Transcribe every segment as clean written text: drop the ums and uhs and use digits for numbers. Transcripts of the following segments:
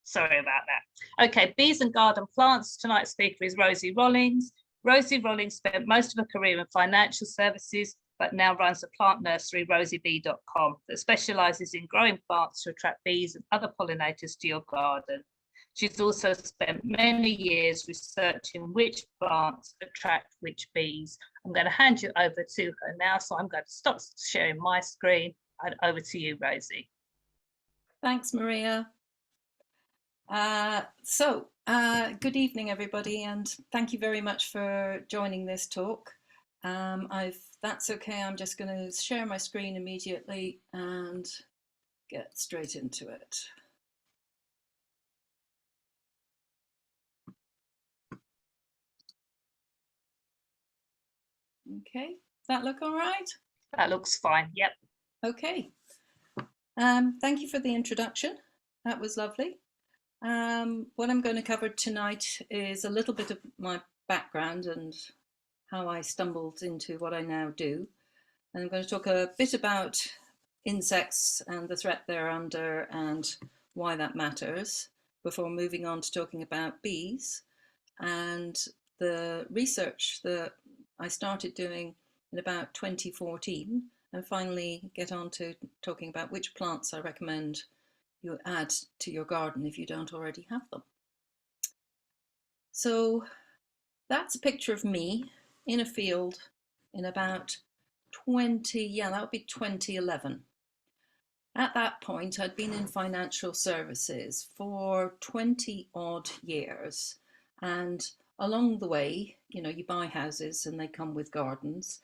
Sorry about that. Okay, bees and garden plants. Tonight's speaker is Rosi Rollings. Rosi Rollings spent most of her career in financial services, but now runs a plant nursery, rosibee.com, that specialises in growing plants to attract bees and other pollinators to your garden. She's also spent many years researching which plants attract which bees. I'm going to hand you over to her now, so I'm going to stop sharing my screen and over to you, Rosi. Thanks, Maria. Good evening, everybody, and thank you very much for joining this talk. That's okay, I'm just going to share my screen immediately and get straight into it. Okay, that look all right? That looks fine, yep. Okay. Thank you for the introduction. That was lovely. What I'm going to cover tonight is a little bit of my background and how I stumbled into what I now do. And I'm going to talk a bit about insects and the threat they're under and why that matters before moving on to talking about bees and the research that I started doing in about 2014, and finally get on to talking about which plants I recommend you add to your garden if you don't already have them. So that's a picture of me in a field in about 2011. At that point, I'd been in financial services for 20 odd years. And along the way, you know, you buy houses and they come with gardens.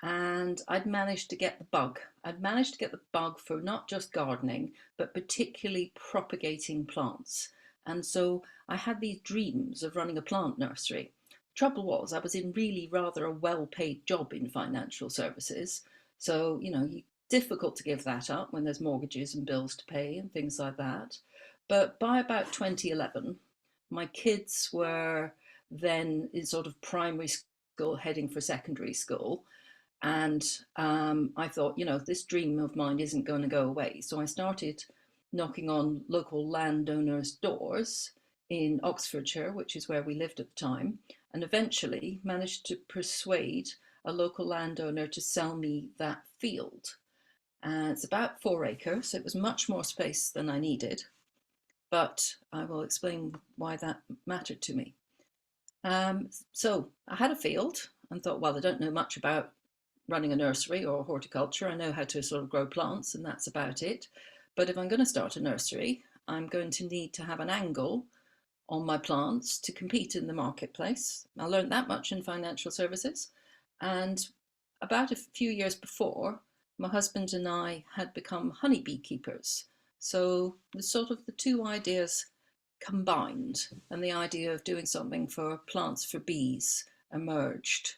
And I'd managed to get the bug. I'd managed to get the bug for not just gardening, but particularly propagating plants. And so I had these dreams of running a plant nursery. Trouble was, I was in really rather a well-paid job in financial services. So, you know, difficult to give that up when there's mortgages and bills to pay and things like that. But by about 2011, my kids were then in sort of primary school, heading for secondary school. And I thought, you know, this dream of mine isn't going to go away. So I started knocking on local landowners' doors in Oxfordshire, which is where we lived at the time, and eventually managed to persuade a local landowner to sell me that field. It's about 4 acres. So it was much more space than I needed, but I will explain why that mattered to me. So I had a field and thought, well, I don't know much about running a nursery or horticulture. I know how to sort of grow plants and that's about it. But if I'm going to start a nursery, I'm going to need to have an angle on my plants to compete in the marketplace. I learned that much in financial services. And about a few years before, my husband and I had become honeybee keepers. So the sort of the two ideas combined, and the idea of doing something for plants for bees emerged.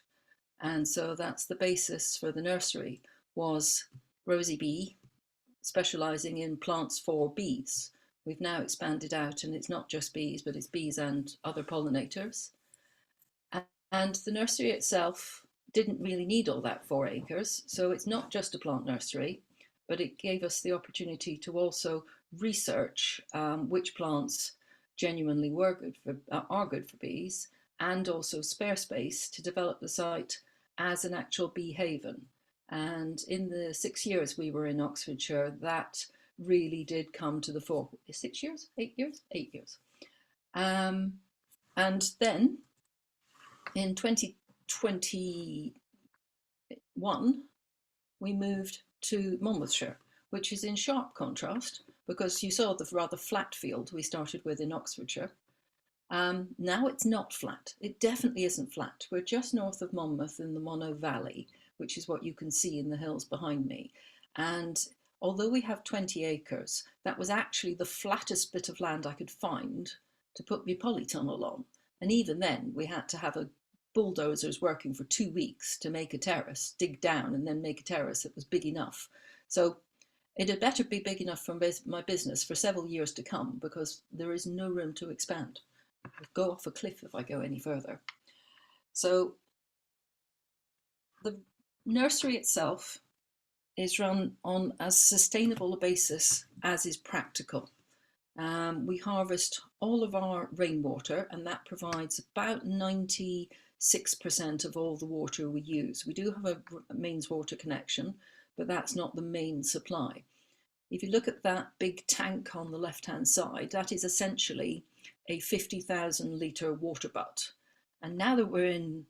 And so that's the basis for the nursery, was Rosi Bee, specialising in plants for bees. We've now expanded out and it's not just bees, but it's bees and other pollinators. And the nursery itself didn't really need all that 4 acres. So it's not just a plant nursery, but it gave us the opportunity to also research which plants genuinely are good for bees, and also spare space to develop the site as an actual bee haven. And in the 6 years we were in Oxfordshire, that really did come to the fore. 6 years? 8 years? 8 years. And then in 2021, we moved to Monmouthshire, which is in sharp contrast, because you saw the rather flat field we started with in Oxfordshire. Now it's not flat. It definitely isn't flat. We're just north of Monmouth in the Monnow Valley, which is what you can see in the hills behind me. And although we have 20 acres, that was actually the flattest bit of land I could find to put my polytunnel on. And even then, we had to have bulldozers working for 2 weeks to make a terrace, dig down and then make a terrace that was big enough. So it had better be big enough for my business for several years to come, because there is no room to expand. I'll go off a cliff if I go any further. So the nursery itself is run on as sustainable a basis as is practical. We harvest all of our rainwater, and that provides about 96% of all the water we use. We do have a mains water connection, but that's not the main supply. If you look at that big tank on the left-hand side, that is essentially a 50,000 litre water butt. And now that we're in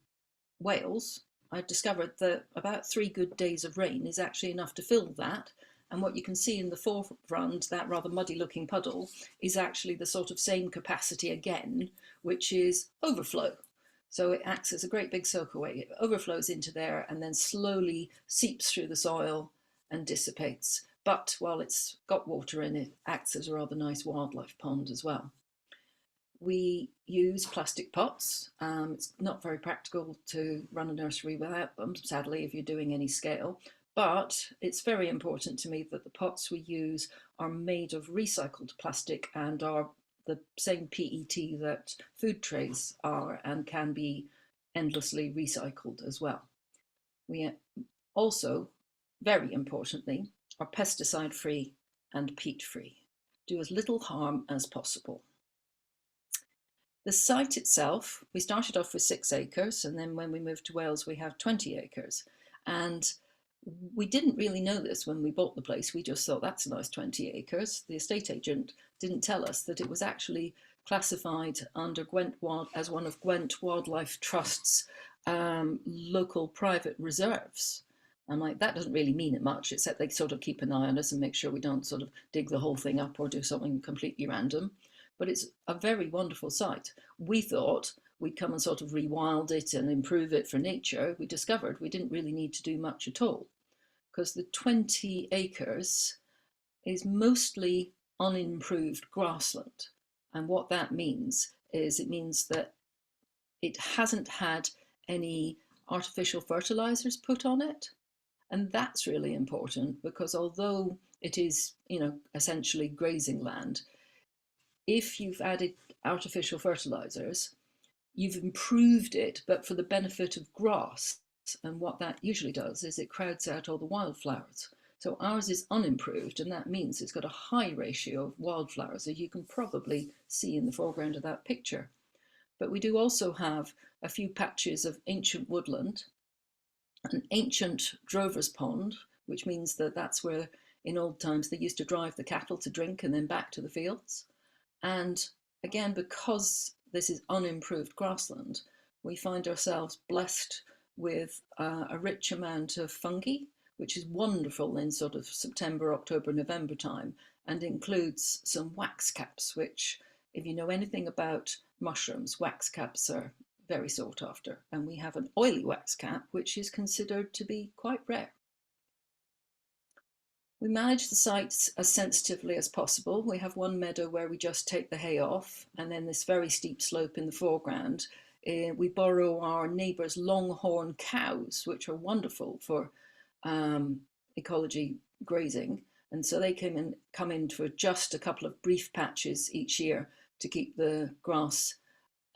Wales, I discovered that about 3 good days of rain is actually enough to fill that. And what you can see in the foreground, that rather muddy looking puddle, is actually the sort of same capacity again, which is overflow. So it acts as a great big soakaway. It overflows into there and then slowly seeps through the soil and dissipates. But while it's got water in it, acts as a rather nice wildlife pond as well. We use plastic pots. It's not very practical to run a nursery without them, sadly, if you're doing any scale. But it's very important to me that the pots we use are made of recycled plastic and are the same PET that food trays are and can be endlessly recycled as well. We also, very importantly, are pesticide-free and peat-free. Do as little harm as possible. The site itself, we started off with 6 acres, and then when we moved to Wales, we have 20 acres. And we didn't really know this when we bought the place. We just thought, that's a nice 20 acres. The estate agent didn't tell us that it was actually classified under Gwent as one of Gwent Wildlife Trust's local private reserves. I'm like, that doesn't really mean it much, except they sort of keep an eye on us and make sure we don't sort of dig the whole thing up or do something completely random. But it's a very wonderful site. We thought we'd come and sort of rewild it and improve it for nature. We discovered we didn't really need to do much at all, because the 20 acres is mostly unimproved grassland. And what that means is it means that it hasn't had any artificial fertilizers put on it. And that's really important, because although it is, essentially grazing land, if you've added artificial fertilizers, you've improved it, but for the benefit of grass. And what that usually does is it crowds out all the wildflowers. So ours is unimproved, and that means it's got a high ratio of wildflowers, as you can probably see in the foreground of that picture. But we do also have a few patches of ancient woodland, an ancient drover's pond, which means that that's where in old times they used to drive the cattle to drink and then back to the fields. And again, because this is unimproved grassland, we find ourselves blessed with a rich amount of fungi, which is wonderful in sort of September, October, November time, and includes some wax caps, which, if you know anything about mushrooms, wax caps are very sought after. And we have an oily wax cap, which is considered to be quite rare. We manage the sites as sensitively as possible. We have one meadow where we just take the hay off, and then this very steep slope in the foreground. We borrow our neighbours' longhorn cows, which are wonderful for ecology grazing. And so they come in for just a couple of brief patches each year to keep the grass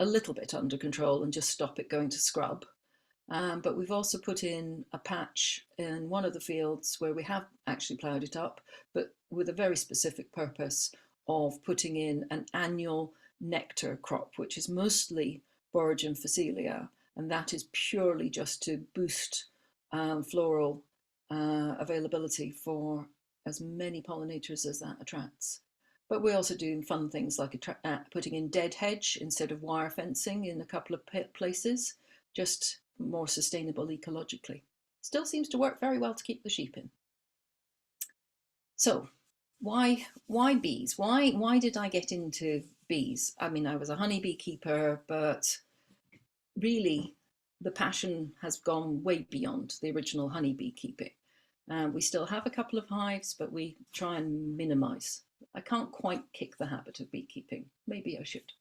a little bit under control and just stop it going to scrub. But we've also put in a patch in one of the fields where we have actually ploughed it up, but with a very specific purpose of putting in an annual nectar crop, which is mostly Boragium facilia, and that is purely just to boost floral availability for as many pollinators as that attracts. But we're also doing fun things like putting in dead hedge instead of wire fencing in a couple of places, just more sustainable ecologically. Still seems to work very well to keep the sheep in. So why bees? Why did I get into bees? I mean, I was a honeybee keeper, but really the passion has gone way beyond the original honeybee keeping. We still have a couple of hives, but we try and minimize. I can't quite kick the habit of beekeeping. Maybe I should.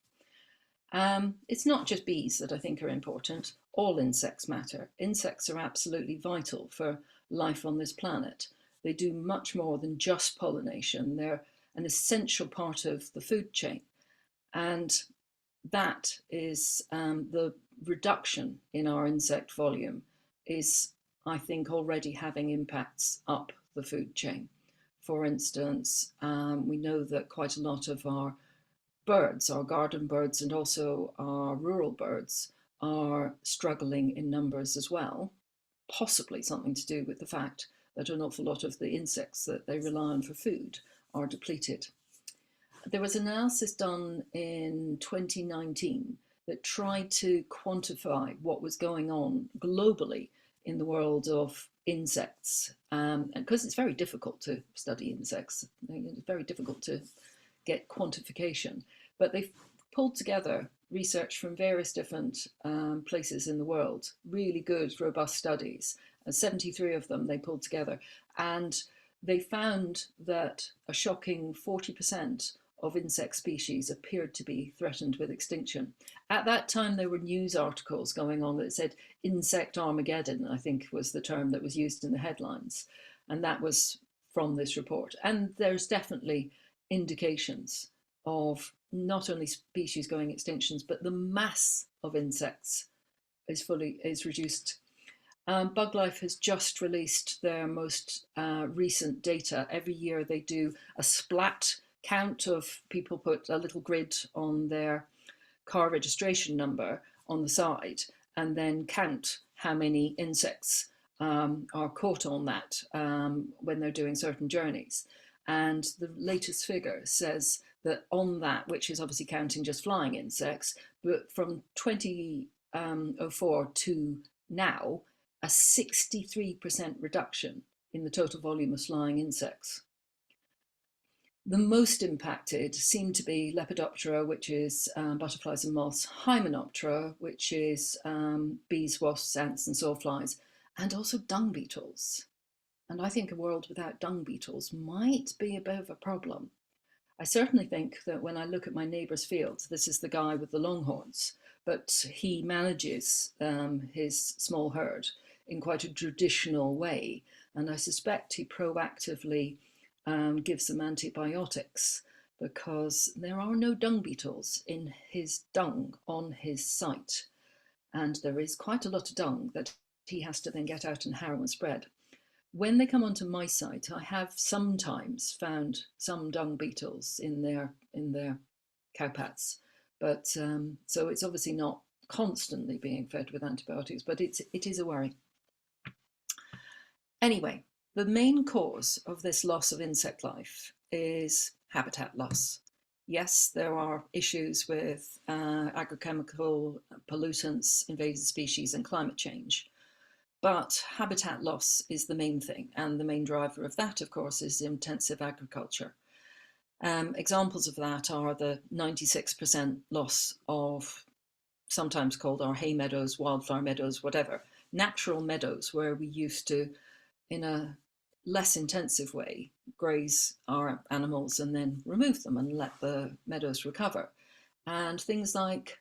It's not just bees that I think are important. All insects matter. Insects are absolutely vital for life on this planet. They do much more than just pollination. They're an essential part of the food chain. And that is the reduction in our insect volume is, I think, already having impacts up the food chain. for instance, we know that quite a lot of our birds, our garden birds and also our rural birds, are struggling in numbers as well, possibly something to do with the fact that an awful lot of the insects that they rely on for food are depleted. There was an analysis done in 2019 that tried to quantify what was going on globally in the world of insects. And because it's very difficult to study insects, it's very difficult to get quantification. But they've pulled together research from various different places in the world, really good, robust studies. 73 of them they pulled together. And they found that a shocking 40% of insect species appeared to be threatened with extinction. At that time, there were news articles going on that said insect Armageddon, I think was the term that was used in the headlines. And that was from this report. And there's definitely indications of not only species going extinctions, but the mass of insects is reduced. BugLife has just released their most recent data. Every year they do a splat count of people, put a little grid on their car registration number on the side, and then count how many insects are caught on that when they're doing certain journeys. And the latest figure says that on that, which is obviously counting just flying insects, but from 2004 to now, a 63% reduction in the total volume of flying insects. The most impacted seem to be Lepidoptera, which is butterflies and moths, Hymenoptera, which is bees, wasps, ants and sawflies, and also dung beetles. And I think a world without dung beetles might be a bit of a problem. I certainly think that when I look at my neighbour's fields, this is the guy with the longhorns, but he manages his small herd in quite a traditional way. And I suspect he proactively gives them antibiotics because there are no dung beetles in his dung on his site. And there is quite a lot of dung that he has to then get out and harrow and spread. When they come onto my site, I have sometimes found some dung beetles in their cowpats, but so it's obviously not constantly being fed with antibiotics, but it is a worry. Anyway, the main cause of this loss of insect life is habitat loss. Yes, there are issues with agrochemical pollutants, invasive species, and climate change. But habitat loss is the main thing, and the main driver of that, of course, is intensive agriculture. Examples of that are the 96% loss of, sometimes called our hay meadows, wildflower meadows, whatever, natural meadows where we used to, in a less intensive way, graze our animals and then remove them and let the meadows recover. And things like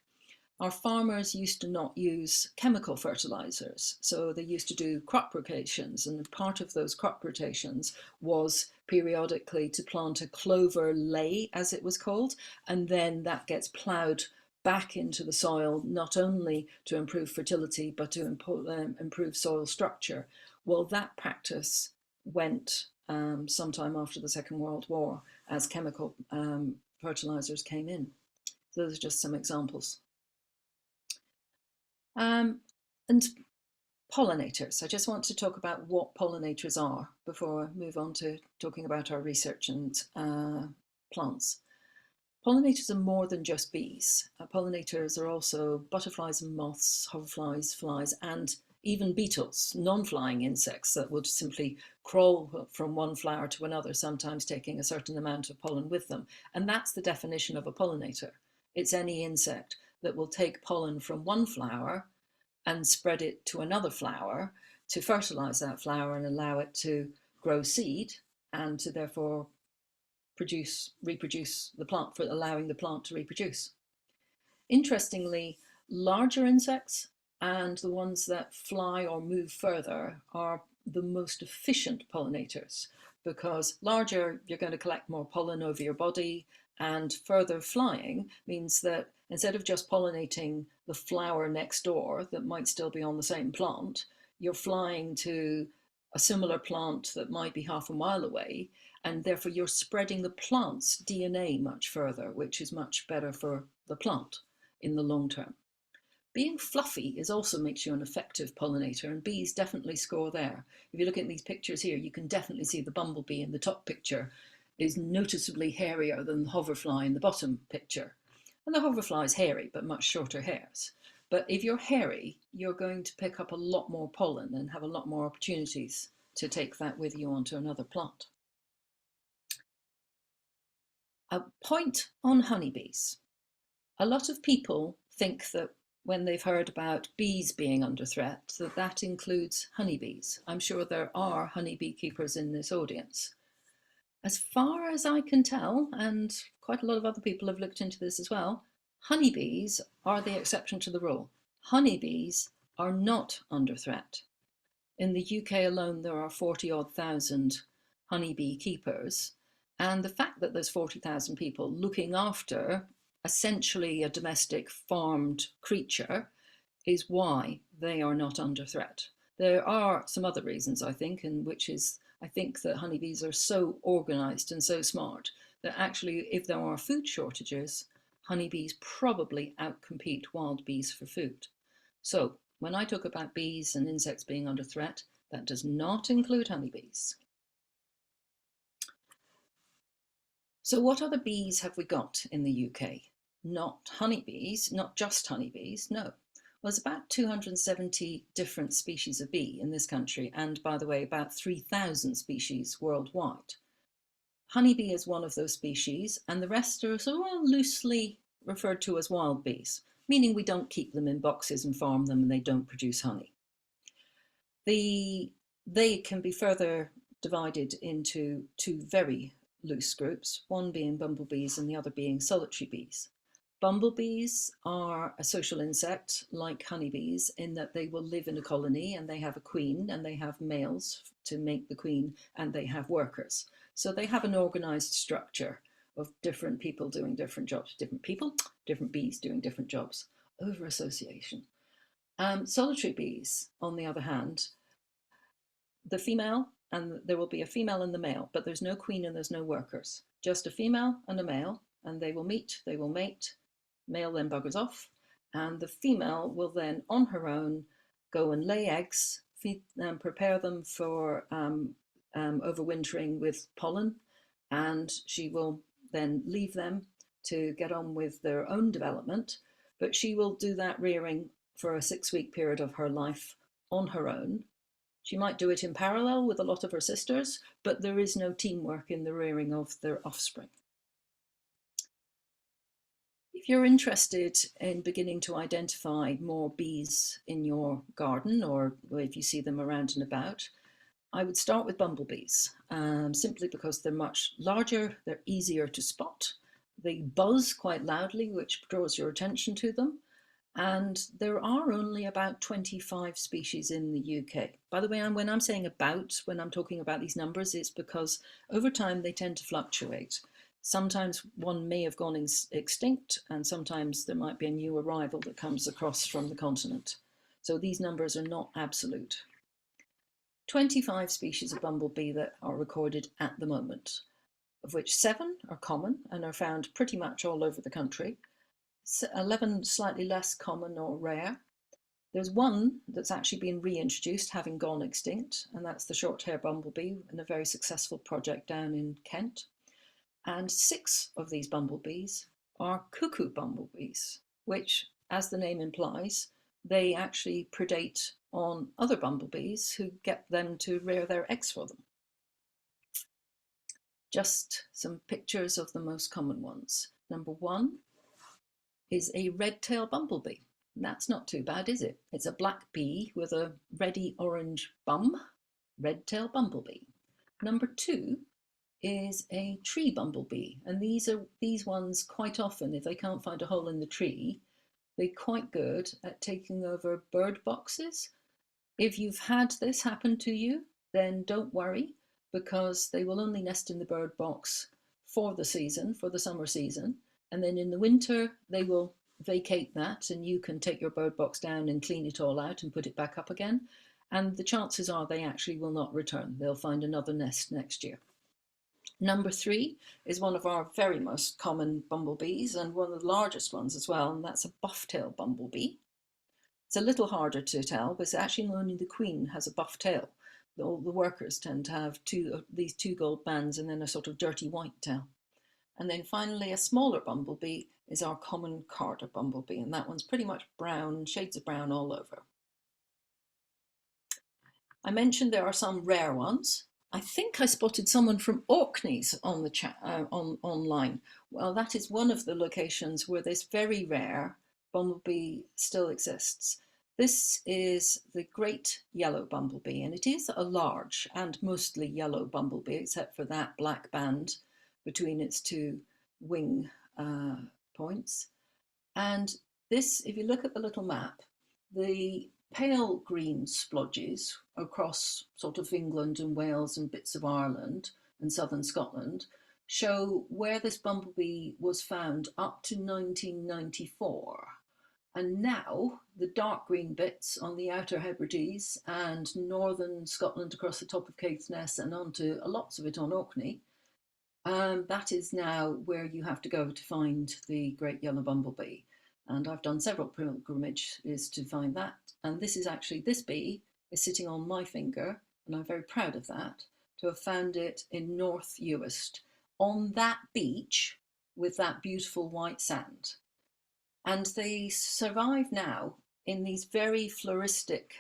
our farmers used to not use chemical fertilizers, so they used to do crop rotations, and part of those crop rotations was periodically to plant a clover ley, as it was called, and then that gets ploughed back into the soil, not only to improve fertility, but to improve soil structure. Well, that practice went sometime after the Second World War as chemical fertilizers came in. So those are just some examples. And pollinators. I just want to talk about what pollinators are before I move on to talking about our research and plants. Pollinators are more than just bees. Pollinators are also butterflies and moths, hoverflies, flies, and even beetles, non-flying insects that would simply crawl from one flower to another, sometimes taking a certain amount of pollen with them. And that's the definition of a pollinator. It's any insect that will take pollen from one flower and spread it to another flower to fertilize that flower and allow it to grow seed and to therefore reproduce the plant, for allowing the plant to reproduce. Interestingly, larger insects and the ones that fly or move further are the most efficient pollinators, because larger, you're going to collect more pollen over your body, and further flying means that instead of just pollinating the flower next door that might still be on the same plant, you're flying to a similar plant that might be half a mile away, and therefore you're spreading the plant's DNA much further, which is much better for the plant in the long term. Being fluffy also makes you an effective pollinator, and bees definitely score there. If you look at these pictures here, you can definitely see the bumblebee in the top picture is noticeably hairier than the hoverfly in the bottom picture. And the hoverfly is hairy, but much shorter hairs. But if you're hairy, you're going to pick up a lot more pollen and have a lot more opportunities to take that with you onto another plant. A point on honeybees. A lot of people think that when they've heard about bees being under threat, that includes honeybees. I'm sure there are honeybee keepers in this audience. As far as I can tell, and quite a lot of other people have looked into this as well, honeybees are the exception to the rule. Honeybees are not under threat. In the UK alone, there are 40-odd thousand honeybee keepers. And the fact that there's 40,000 people looking after essentially a domestic farmed creature is why they are not under threat. There are some other reasons, I think, and which is, I think that honeybees are so organized and so smart that actually if there are food shortages, honeybees probably outcompete wild bees for food. So when I talk about bees and insects being under threat, that does not include honeybees. So what other bees have we got in the UK? Not honeybees, not just honeybees, no. Well, there's about 270 different species of bee in this country, and by the way, about 3,000 species worldwide. Honeybee is one of those species, and the rest are sort of loosely referred to as wild bees, meaning we don't keep them in boxes and farm them and they don't produce honey. They can be further divided into two very loose groups, one being bumblebees and the other being solitary bees. Bumblebees are a social insect like honeybees in that they will live in a colony and they have a queen and they have males to make the queen and they have workers. So they have an organized structure of different people doing different jobs, different people, different bees doing different jobs, over association. Solitary bees, on the other hand, the female, and there will be a female and the male, but there's no queen and there's no workers, just a female and a male, and they will meet, they will mate, male then buggers off, and the female will then on her own go and lay eggs, feed them, prepare them for overwintering with pollen, and she will then leave them to get on with their own development, but she will do that rearing for a 6-week period of her life on her own. She might do it in parallel with a lot of her sisters, but there is no teamwork in the rearing of their offspring. If you're interested in beginning to identify more bees in your garden, or if you see them around and about, I would start with bumblebees, simply because they're much larger, they're easier to spot, they buzz quite loudly, which draws your attention to them, and there are only about 25 species in the UK. By the way, when I'm saying about, when I'm talking about these numbers, it's because over time they tend to fluctuate. Sometimes one may have gone extinct, and sometimes there might be a new arrival that comes across from the continent. So these numbers are not absolute. 25 species of bumblebee that are recorded at the moment, of which 7 are common and are found pretty much all over the country. 11 slightly less common or rare. There's one that's actually been reintroduced, having gone extinct, and that's the short-haired bumblebee in a very successful project down in Kent. And 6 of these bumblebees are cuckoo bumblebees, which, as the name implies, they actually predate on other bumblebees who get them to rear their eggs for them. Just some pictures of the most common ones. Number 1 is a red-tailed bumblebee. That's not too bad, is it? It's a black bee with a reddy orange bum, red-tailed bumblebee. Number 2 is a tree bumblebee, and these ones quite often, if they can't find a hole in the tree, they're quite good at taking over bird boxes. If you've had this happen to you, then don't worry, because they will only nest in the bird box for the season, for the summer season, and then in the winter they will vacate that and you can take your bird box down and clean it all out and put it back up again, and the chances are they actually will not return. They'll find another nest next year. Number 3 is one of our very most common bumblebees and one of the largest ones as well, and that's a buff-tail bumblebee. It's a little harder to tell, but it's actually only the queen has a buff tail. All the workers tend to have these two gold bands and then a sort of dirty white tail. And then finally, a smaller bumblebee is our common Carter bumblebee, and that one's pretty much brown, shades of brown all over. I mentioned there are some rare ones. I think I spotted someone from Orkneys on the chat online. Well, that is one of the locations where this very rare bumblebee still exists. This is the great yellow bumblebee, and it is a large and mostly yellow bumblebee, except for that black band between its two wing points. And this, if you look at the little map, the pale green splodges across sort of England and Wales and bits of Ireland and southern Scotland show where this bumblebee was found up to 1994. And now the dark green bits on the Outer Hebrides and northern Scotland across the top of Caithness and onto lots of it on Orkney, that is now where you have to go to find the great yellow bumblebee. And I've done several pilgrimages to find that. And this is actually, this bee is sitting on my finger, and I'm very proud of that, to have found it in North Uist, on that beach with that beautiful white sand. And they survive now in these very floristic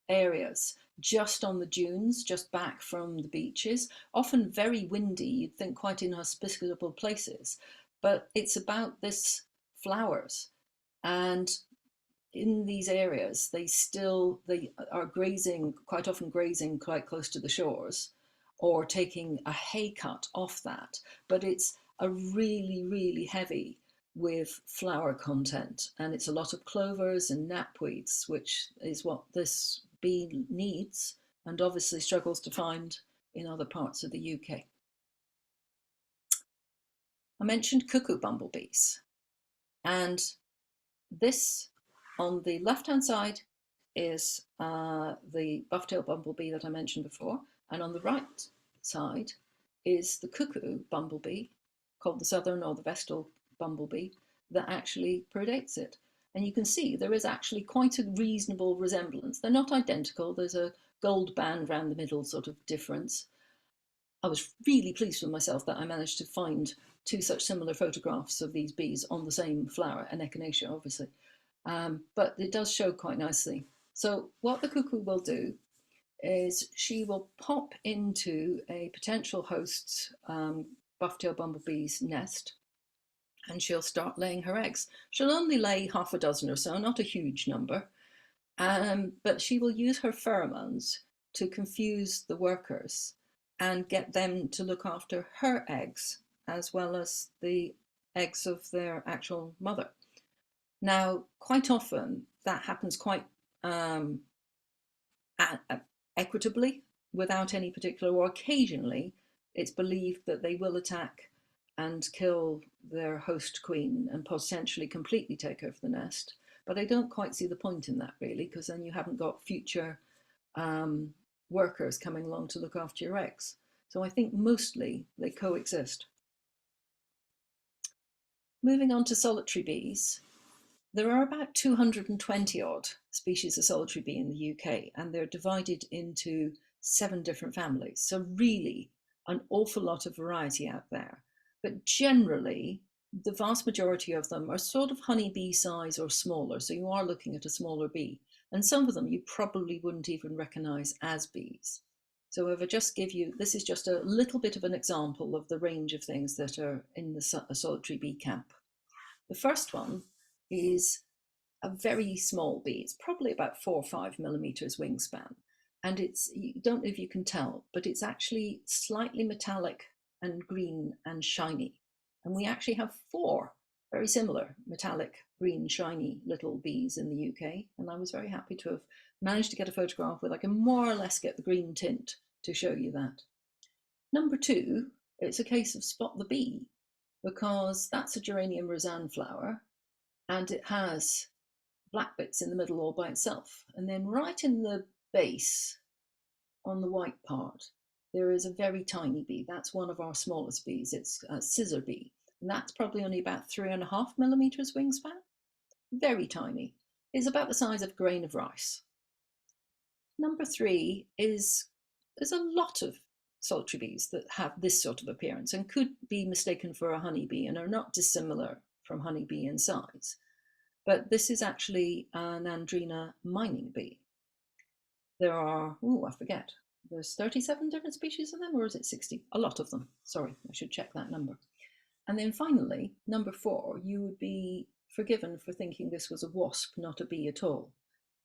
areas, just on the dunes, just back from the beaches, often very windy, you'd think quite inhospitable places. But it's about this flowers, and in these areas they are grazing, quite often grazing quite close to the shores or taking a hay cut off that, but it's a really heavy with flower content, and it's a lot of clovers and knapweeds, which is what this bee needs and obviously struggles to find in other parts of the UK. I mentioned cuckoo bumblebees, and this on the left-hand side is the buff-tail bumblebee that I mentioned before, and on the right side is the cuckoo bumblebee, called the southern or the vestal bumblebee, that actually predates it. And you can see there is actually quite a reasonable resemblance. They're not identical, there's a gold band around the middle sort of difference. I was really pleased with myself that I managed to find two such similar photographs of these bees on the same flower, an echinacea obviously, but it does show quite nicely. So what the cuckoo will do is she will pop into a potential host's buff-tail bumblebee's nest, and she'll start laying her eggs. She'll only lay half a dozen or so, not a huge number, but she will use her pheromones to confuse the workers and get them to look after her eggs as well as the eggs of their actual mother. Now, quite often that happens quite equitably, without any particular, or occasionally it's believed that they will attack and kill their host queen and potentially completely take over the nest. But I don't quite see the point in that really, because then you haven't got future workers coming along to look after your eggs. So I think mostly they coexist. Moving on to solitary bees, there are about 220 odd species of solitary bee in the UK, and they're divided into 7 different families. So really an awful lot of variety out there. But generally, the vast majority of them are sort of honeybee size or smaller. So you are looking at a smaller bee. And some of them you probably wouldn't even recognize as bees. So if I just give you, this is just a little bit of an example of the range of things that are in the solitary bee camp. The first one is a very small bee. It's probably about 4 or 5 millimeters wingspan. And it's, you don't know if you can tell, but it's actually slightly metallic and green and shiny. And we actually have 4 very similar metallic, green, shiny little bees in the UK. And I was very happy to have managed to get a photograph where I can more or less get the green tint to show you that. Number 2, it's a case of spot the bee, because that's a geranium rosanne flower, and it has black bits in the middle all by itself. And then right in the base, on the white part, there is a very tiny bee. That's one of our smallest bees. It's a scissor bee. And that's probably only about 3.5 millimeters wingspan. Very tiny. It's about the size of a grain of rice. Number 3 is there's a lot of solitary bees that have this sort of appearance and could be mistaken for a honeybee and are not dissimilar from honeybee in size. But this is actually an Andrena mining bee. There are, I forget, there's 37 different species of them, or is it 60? A lot of them. Sorry, I should check that number. And then finally, number 4, you would be forgiven for thinking this was a wasp, not a bee at all.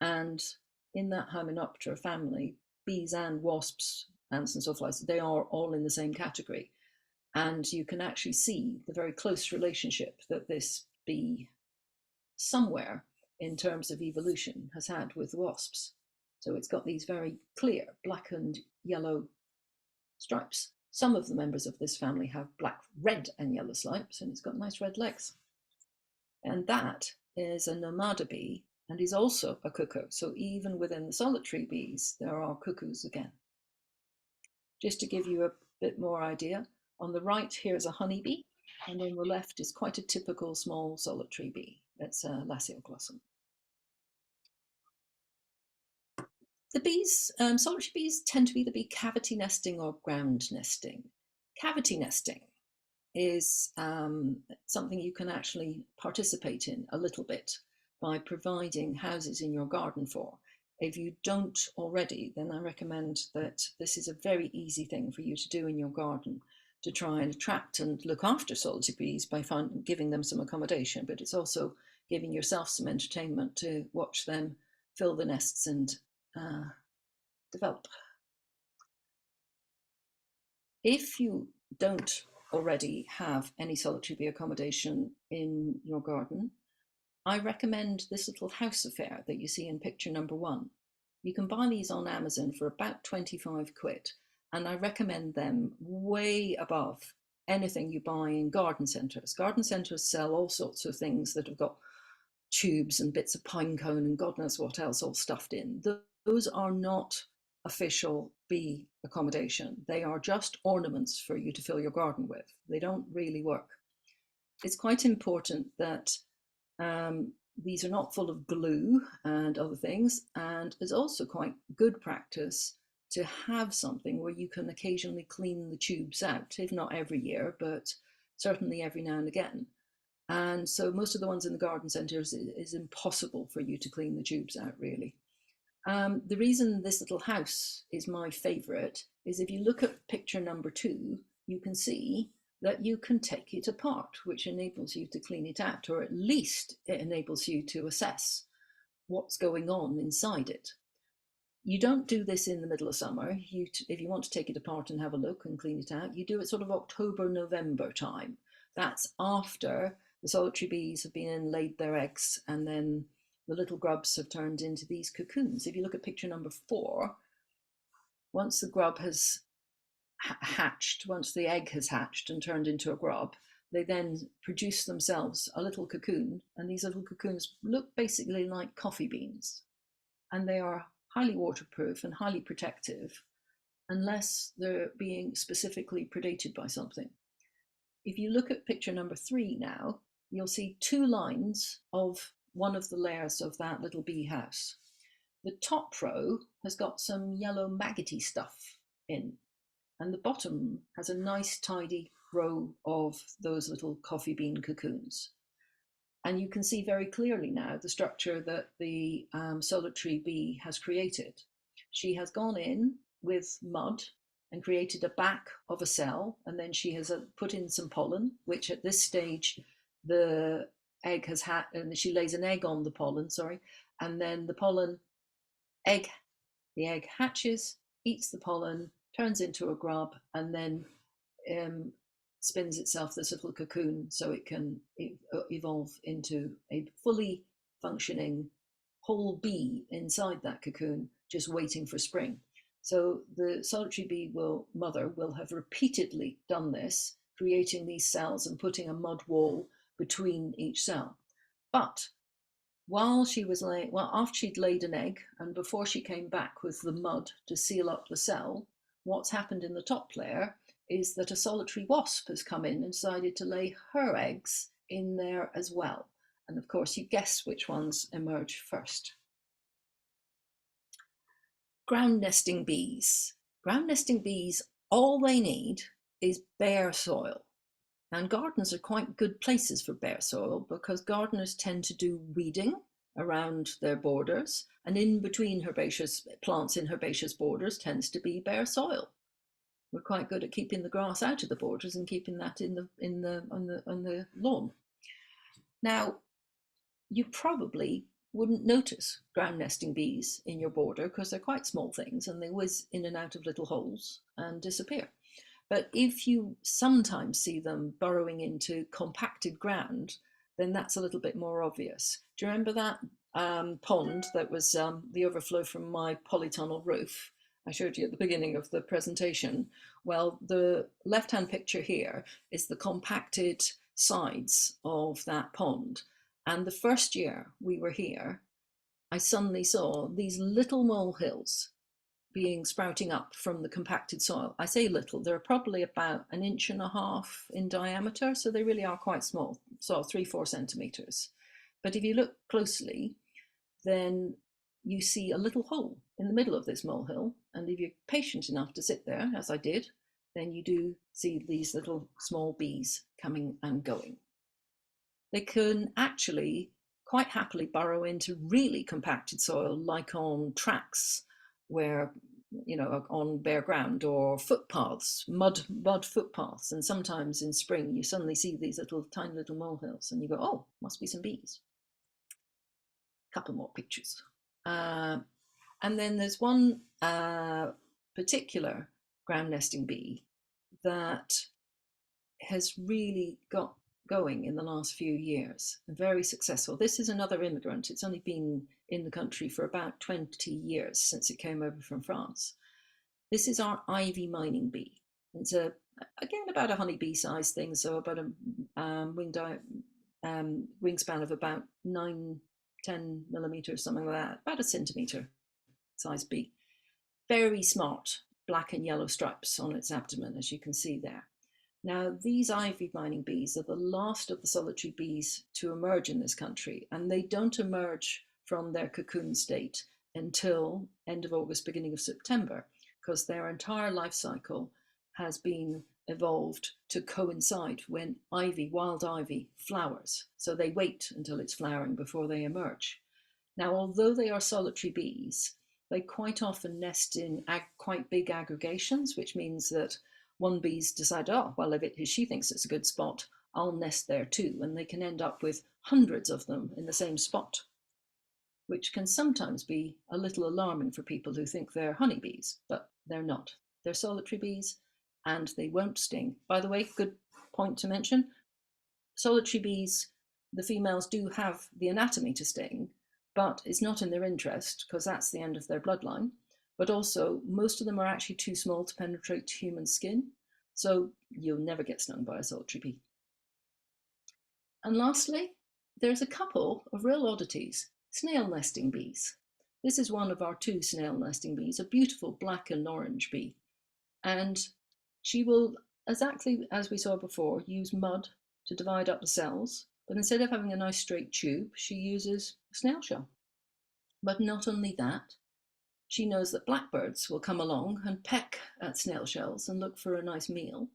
And in that Hymenoptera family, bees and wasps, ants and sawflies, they are all in the same category. And you can actually see the very close relationship that this bee, somewhere in terms of evolution, has had with wasps. So it's got these very clear black and yellow stripes. Some of the members of this family have black, red and yellow stripes, and it's got nice red legs. And that is a nomada bee and is also a cuckoo. So even within the solitary bees, there are cuckoos again. Just to give you a bit more idea, on the right here's a honeybee, and on the left is quite a typical small solitary bee. It's a Lasioglossum. The bees, solitary bees tend to either be cavity nesting or ground nesting. Cavity nesting is something you can actually participate in a little bit by providing houses in your garden for. If you don't already, then I recommend that this is a very easy thing for you to do in your garden to try and attract and look after solitary bees by giving them some accommodation, but it's also giving yourself some entertainment to watch them fill the nests and develop. If you don't already have any solitary bee accommodation in your garden, I recommend this little house affair that you see in picture number 1. You can buy these on Amazon for about 25 quid, and I recommend them way above anything you buy in garden centres. Garden centres sell all sorts of things that have got tubes and bits of pine cone and God knows what else all stuffed in. Those are not official bee accommodation. They are just ornaments for you to fill your garden with. They don't really work. It's quite important that these are not full of glue and other things, and it's also quite good practice to have something where you can occasionally clean the tubes out, if not every year, but certainly every now and again. And so most of the ones in the garden centres is impossible for you to clean the tubes out, really. The reason this little house is my favourite is if you look at picture number 2, you can see that you can take it apart, which enables you to clean it out, or at least it enables you to assess what's going on inside it. You don't do this in the middle of summer. If you want to take it apart and have a look and clean it out, you do it sort of October, November time. That's after the solitary bees have been and laid their eggs, and then the little grubs have turned into these cocoons. If you look at picture number 4, once the grub has hatched, once the egg has hatched and turned into a grub, they then produce themselves a little cocoon, and these little cocoons look basically like coffee beans, and they are highly waterproof and highly protective unless they're being specifically predated by something. If you look at picture number 3 now, you'll see 2 lines of one of the layers of that little bee house. The top row has got some yellow maggoty stuff in, and the bottom has a nice tidy row of those little coffee bean cocoons. And you can see very clearly now the structure that the solitary bee has created. She has gone in with mud and created a back of a cell, and then she has put in some pollen, which at this stage the egg has had, and she lays an egg on the pollen, and then the egg hatches, eats the pollen, turns into a grub, and then spins itself this little cocoon so it can evolve into a fully functioning whole bee inside that cocoon, just waiting for spring. So the solitary bee mother will have repeatedly done this, creating these cells and putting a mud wall between each cell. But while she was after she'd laid an egg and before she came back with the mud to seal up the cell, what's happened in the top layer is that a solitary wasp has come in and decided to lay her eggs in there as well. And of course, you guess which ones emerge first. Ground nesting bees. Ground nesting bees, all they need is bare soil. And gardens are quite good places for bare soil because gardeners tend to do weeding around their borders, and in between herbaceous plants in herbaceous borders tends to be bare soil. We're quite good at keeping the grass out of the borders and keeping that on the lawn. Now, you probably wouldn't notice ground nesting bees in your border because they're quite small things and they whiz in and out of little holes and disappear. But if you sometimes see them burrowing into compacted ground, then that's a little bit more obvious. Do you remember that pond that was the overflow from my polytunnel roof? I showed you at the beginning of the presentation. Well, the left-hand picture here is the compacted sides of that pond. And the first year we were here, I suddenly saw these little molehills sprouting up from the compacted soil. I say little, they're probably about 1.5 inches in diameter, so they really are quite small, so 3-4 centimeters. But if you look closely, then you see a little hole in the middle of this molehill, and if you're patient enough to sit there, as I did, then you do see these little small bees coming and going. They can actually quite happily burrow into really compacted soil, like on tracks where, you know, on bare ground, or footpaths, mud footpaths. And sometimes in spring, you suddenly see these tiny little molehills and you go, oh, must be some bees. Couple more pictures. And then there's one particular ground nesting bee that has really got going in the last few years, very successful. This is another immigrant. It's only been in the country for about 20 years since it came over from France. This is our ivy mining bee. It's again about a honeybee size thing, so about a wingspan of about 9-10 millimeters, something like that, about a centimeter size bee. Very smart, black and yellow stripes on its abdomen, as you can see there. Now, these ivy mining bees are the last of the solitary bees to emerge in this country, and they don't emerge from their cocoon state until end of August, beginning of September, because their entire life cycle has been evolved to coincide when wild ivy flowers. So they wait until it's flowering before they emerge. Now, although they are solitary bees, they quite often nest in quite big aggregations, which means that one bee's decide, oh, well, if she thinks it's a good spot, I'll nest there too. And they can end up with hundreds of them in the same spot, which can sometimes be a little alarming for people who think they're honeybees, but they're not. They're solitary bees and they won't sting. By the way, good point to mention, solitary bees, the females do have the anatomy to sting, but it's not in their interest because that's the end of their bloodline. But also, most of them are actually too small to penetrate human skin, so you'll never get stung by a solitary bee. And lastly, there's a couple of real oddities. Snail nesting bees. This is one of our 2 snail nesting bees, a beautiful black and orange bee. And she will, exactly as we saw before, use mud to divide up the cells, but instead of having a nice straight tube, she uses a snail shell. But not only that, she knows that blackbirds will come along and peck at snail shells and look for a nice meal.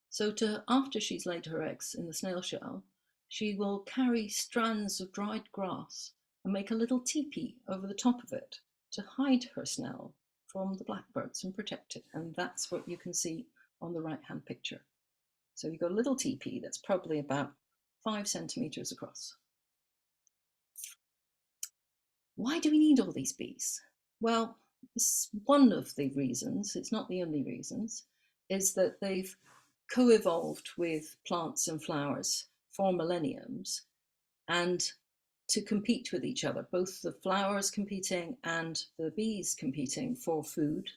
So after she's laid her eggs in the snail shell, she will carry strands of dried grass and make a little teepee over the top of it to hide her snail from the blackbirds and protect it. And that's what you can see on the right-hand picture. So you've got a little teepee that's probably about 5 centimeters across. Why do we need all these bees? Well, one of the reasons, it's not the only reasons, is that they've co-evolved with plants and flowers for millenniums and to compete with each other, both the flowers competing and the bees competing for food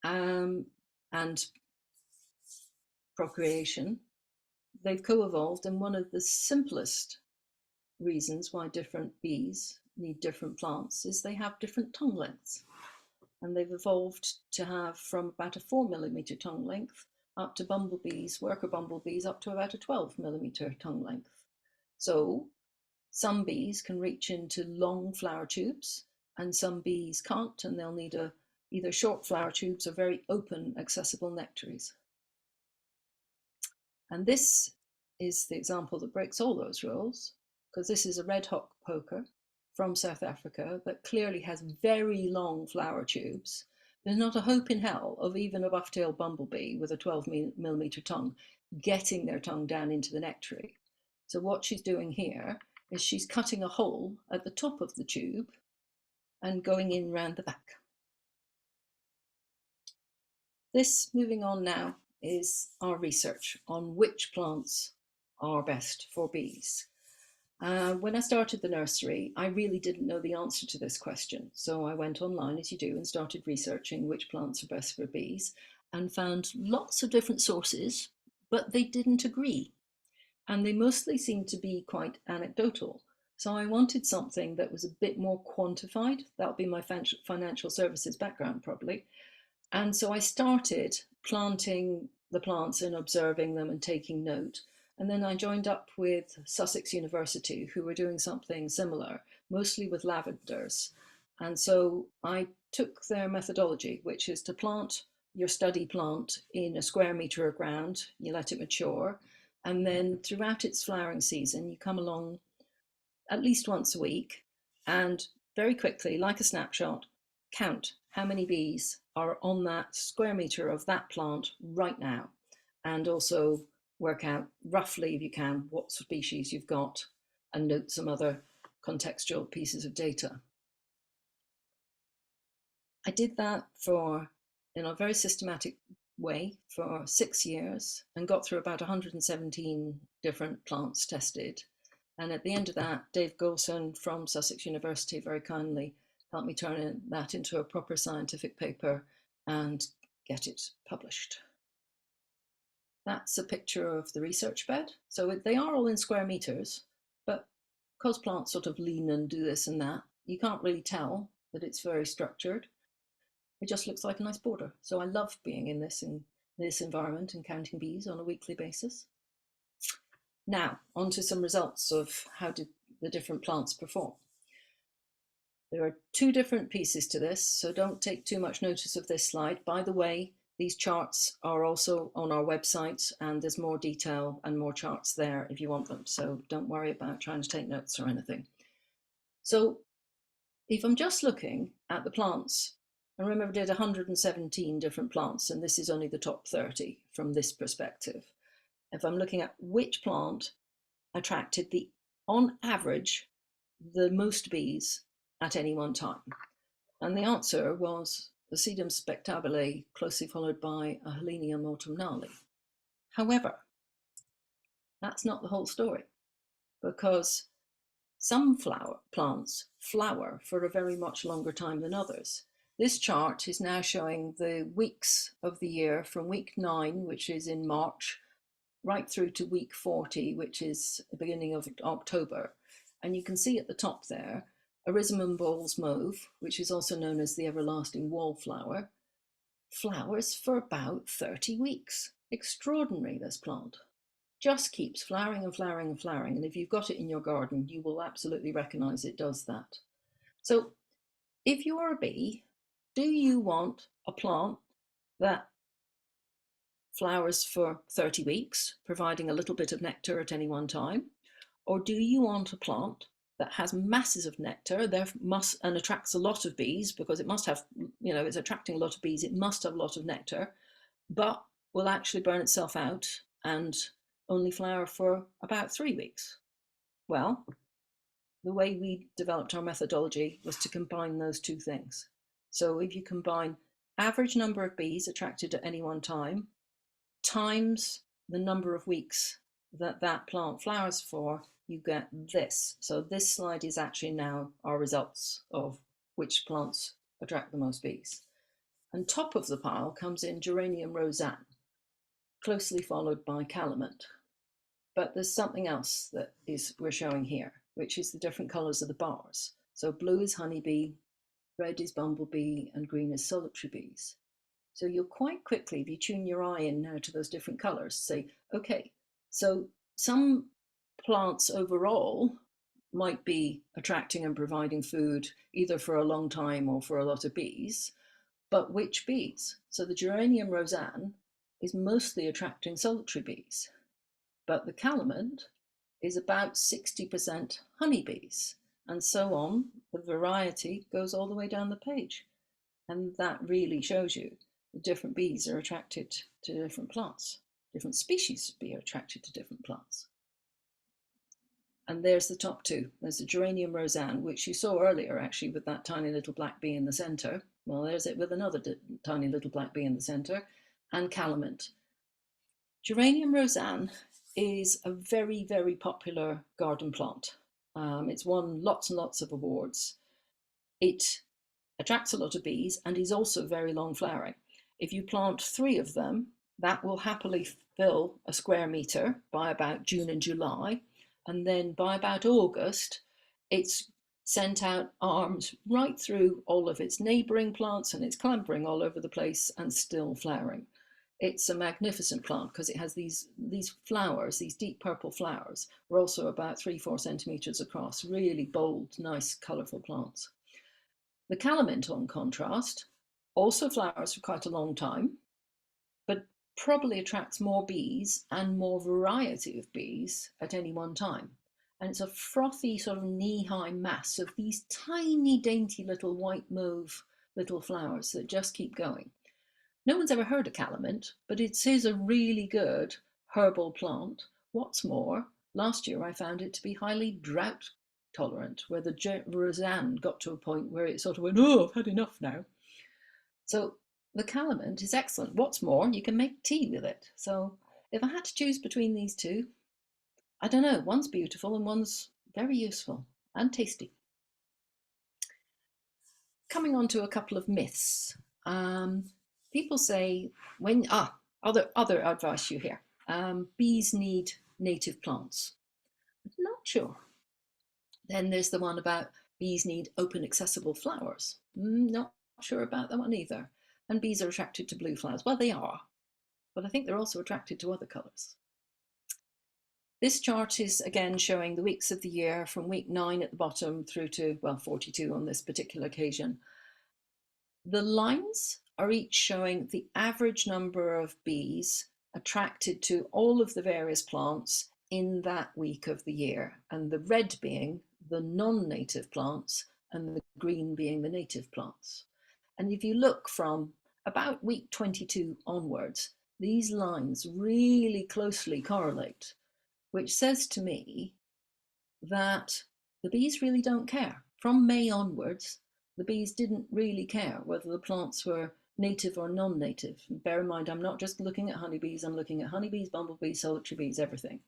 and procreation. They've co-evolved, and one of the simplest reasons why different bees need different plants is they have different tongue lengths. And they've evolved to have from about a 4 millimeter tongue length up to bumblebees, worker bumblebees, up to about a 12 millimeter tongue length. So some bees can reach into long flower tubes and some bees can't, and they'll need either short flower tubes or very open accessible nectaries. And this is the example that breaks all those rules, because this is a red hawk poker from South Africa that clearly has very long flower tubes. There's not a hope in hell of even a buff-tailed bumblebee with a 12 millimeter tongue getting their tongue down into the nectary. So what she's doing here is she's cutting a hole at the top of the tube and going in round the back. This, moving on now, is our research on which plants are best for bees. When I started the nursery, I really didn't know the answer to this question. So I went online, as you do, and started researching which plants are best for bees and found lots of different sources, but they didn't agree. And they mostly seemed to be quite anecdotal. So I wanted something that was a bit more quantified. That would be my financial services background, probably. And so I started planting the plants and observing them and taking note. And then I joined up with Sussex University, who were doing something similar, mostly with lavenders. And so I took their methodology, which is to plant your study plant in a square meter of ground, you let it mature, and then throughout its flowering season, you come along at least once a week and very quickly, like a snapshot, count how many bees are on that square meter of that plant right now, and also work out roughly, if you can, what species you've got and note some other contextual pieces of data. I did that in a very systematic way for 6 years and got through about 117 different plants tested. And at the end of that, Dave Golson from Sussex University very kindly helped me turn that into a proper scientific paper and get it published. That's a picture of the research bed. So they are all in square meters, but because plants sort of lean and do this and that, you can't really tell that it's very structured. It just looks like a nice border. So I love being in this environment and counting bees on a weekly basis. Now, on to some results of how did the different plants perform. There are two different pieces to this, so don't take too much notice of this slide. By the way, these charts are also on our website, and there's more detail and more charts there if you want them. So don't worry about trying to take notes or anything. So if I'm just looking at the plants, and remember I did 117 different plants, and this is only the top 30 from this perspective. If I'm looking at which plant attracted on average, the most bees at any one time. And the answer was the Sedum spectabile, closely followed by a Helenium autumnale. However, that's not the whole story, because some plants flower for a very much longer time than others. This chart is now showing the weeks of the year from week 9, which is in March, right through to week 40, which is the beginning of October. And you can see at the top there, Erysimum Ball's Mauve, which is also known as the everlasting wallflower, flowers for about 30 weeks. Extraordinary, this plant. Just keeps flowering and flowering and flowering. And if you've got it in your garden, you will absolutely recognize it does that. So if you're a bee, do you want a plant that flowers for 30 weeks, providing a little bit of nectar at any one time? Or do you want a plant that has masses of nectar, and attracts a lot of bees, because it must have, it's attracting a lot of bees, it must have a lot of nectar, but will actually burn itself out and only flower for about 3 weeks? Well, the way we developed our methodology was to combine those two things. So if you combine average number of bees attracted at any one time times the number of weeks that that plant flowers for, you get this. So this slide is actually now our results of which plants attract the most bees. And top of the pile comes in Geranium roseate, closely followed by Calamint. But there's something else that we're showing here, which is the different colors of the bars. So blue is honeybee, red is bumblebee, and green is solitary bees. So you'll quite quickly, if you tune your eye in now to those different colours, say, okay, so some plants overall might be attracting and providing food either for a long time or for a lot of bees, but which bees? So the geranium roseanne is mostly attracting solitary bees, but the calamint is about 60% honeybees, and so on. The variety goes all the way down the page. And that really shows you that different bees are attracted to different plants. Different species of bee are attracted to different plants. And there's the top two. There's the geranium roseanne, which you saw earlier actually with that tiny little black bee in the center. Well, there's it with another tiny little black bee in the center, and calamint. Geranium roseanne is a very, very popular garden plant. It's won lots and lots of awards. It attracts a lot of bees and is also very long flowering. If you plant 3 of them, that will happily fill a square meter by about June and July. And then by about August, it's sent out arms right through all of its neighbouring plants, and it's clambering all over the place and still flowering. It's a magnificent plant because it has these flowers, these deep purple flowers, are also about 3-4 centimetres across, really bold, nice, colourful plants. The calamint, on contrast, also flowers for quite a long time, but probably attracts more bees and more variety of bees at any one time. And it's a frothy sort of knee-high mass of these tiny, dainty little white mauve little flowers that just keep going. No one's ever heard of calamint, but it is a really good herbal plant. What's more, last year I found it to be highly drought tolerant, where the roseanne got to a point where it sort of went, oh, I've had enough now. So the calamint is excellent. What's more, you can make tea with it. So if I had to choose between these two, I don't know, one's beautiful and one's very useful and tasty. Coming on to a couple of myths. People say other advice you hear. Bees need native plants. Not sure. Then there's the one about bees need open accessible flowers. Not sure about that one either. And bees are attracted to blue flowers. Well, they are, but I think they're also attracted to other colours. This chart is again showing the weeks of the year from week 9 at the bottom through to, well, 42 on this particular occasion. The lines are each showing the average number of bees attracted to all of the various plants in that week of the year, and the red being the non-native plants and the green being the native plants. And if you look from about week 22 onwards, these lines really closely correlate, which says to me that the bees really don't care. From May onwards, the bees didn't really care whether the plants were native or non-native. Bear in mind, I'm not just looking at honeybees, I'm looking at honeybees, bumblebees, solitary bees, everything.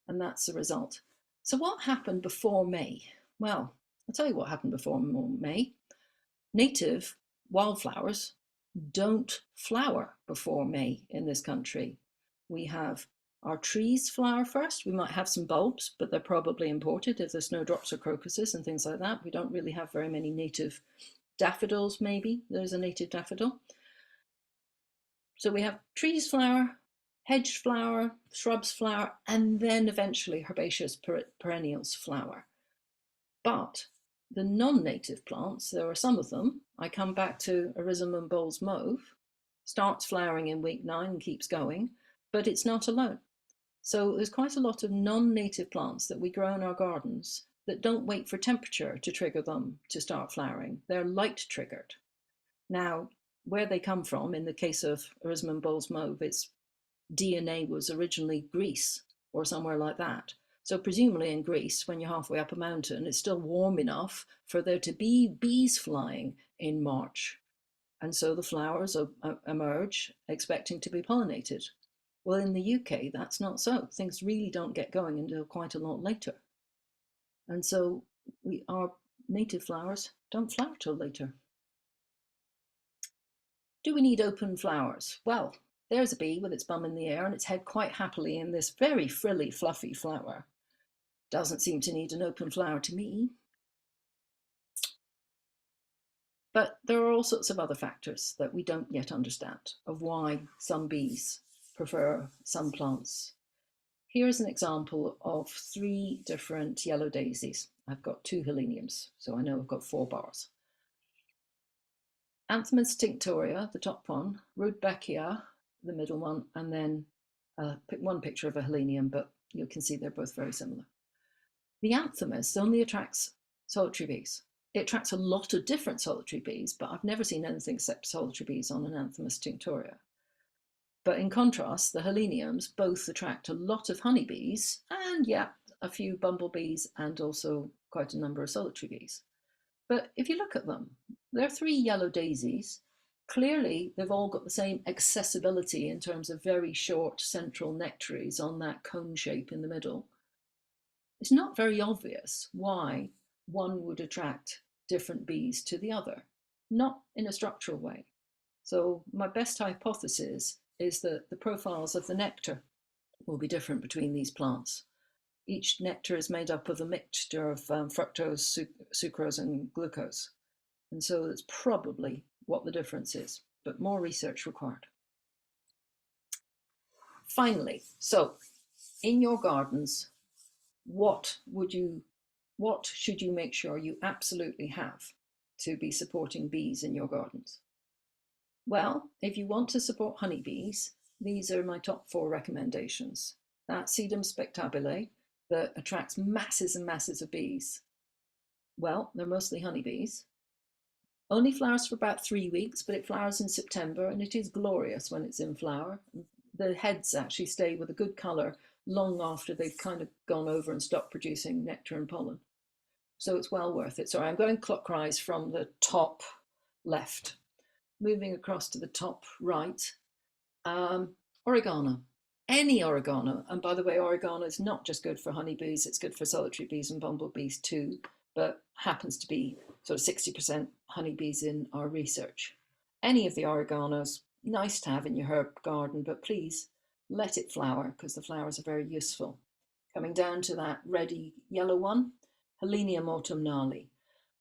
And that's the result. So what happened before May? Well, I'll tell you what happened before May. Native wildflowers don't flower before May in this country. We have our trees flower first. We might have some bulbs, but they're probably imported if there's snowdrops or crocuses and things like that. We don't really have very many native daffodils, maybe. There's a native daffodil. So we have trees flower, hedge flower, shrubs flower, and then eventually herbaceous perennials flower. But the non-native plants, there are some of them, I come back to Erysimum bulls mauve, starts flowering in week 9 and keeps going, but it's not alone. So there's quite a lot of non-native plants that we grow in our gardens that don't wait for temperature to trigger them to start flowering. They're light triggered. Now, where they come from, in the case of Erysimum bulls mauve, its DNA was originally Greece or somewhere like that. So presumably in Greece, when you're halfway up a mountain, it's still warm enough for there to be bees flying in March. And so the flowers emerge expecting to be pollinated. Well, in the UK, that's not so. Things really don't get going until quite a lot later. And so our native flowers don't flower till later. Do we need open flowers? Well, there's a bee with its bum in the air and its head quite happily in this very frilly, fluffy flower. Doesn't seem to need an open flower to me. But there are all sorts of other factors that we don't yet understand of why some bees prefer some plants. Here's an example of 3 different yellow daisies. I've got 2 heleniums, so I know I've got 4 bars. Anthemis tinctoria, the top one, Rudbeckia, the middle one, and then one picture of a helenium, but you can see they're both very similar. The Anthemis only attracts solitary bees. It attracts a lot of different solitary bees, but I've never seen anything except solitary bees on an Anthemis tinctoria. But in contrast, the heleniums both attract a lot of honeybees and, yeah, a few bumblebees and also quite a number of solitary bees. But if you look at them, they're 3 yellow daisies. Clearly, they've all got the same accessibility in terms of very short central nectaries on that cone shape in the middle. It's not very obvious why one would attract different bees to the other, not in a structural way. So my best hypothesis is that the profiles of the nectar will be different between these plants. Each nectar is made up of a mixture of fructose, sucrose, and glucose. And so that's probably what the difference is, but more research required. Finally, so in your gardens, what should you make sure you absolutely have to be supporting bees in your gardens? Well, if you want to support honeybees, these are my top 4 recommendations. That sedum spectabile that attracts masses and masses of bees. Well, they're mostly honeybees. Only flowers for about 3 weeks, but it flowers in September and it is glorious when it's in flower. The heads actually stay with a good colour long after they've kind of gone over and stopped producing nectar and pollen. So it's well worth it. Sorry, I'm going clockwise from the top left. Moving across to the top right, oregano. Any oregano, and by the way, oregano is not just good for honeybees, it's good for solitary bees and bumblebees too, but happens to be sort of 60% honeybees in our research. Any of the oreganos, nice to have in your herb garden, but please let it flower because the flowers are very useful. Coming down to that reddy yellow one, Helenium autumnale.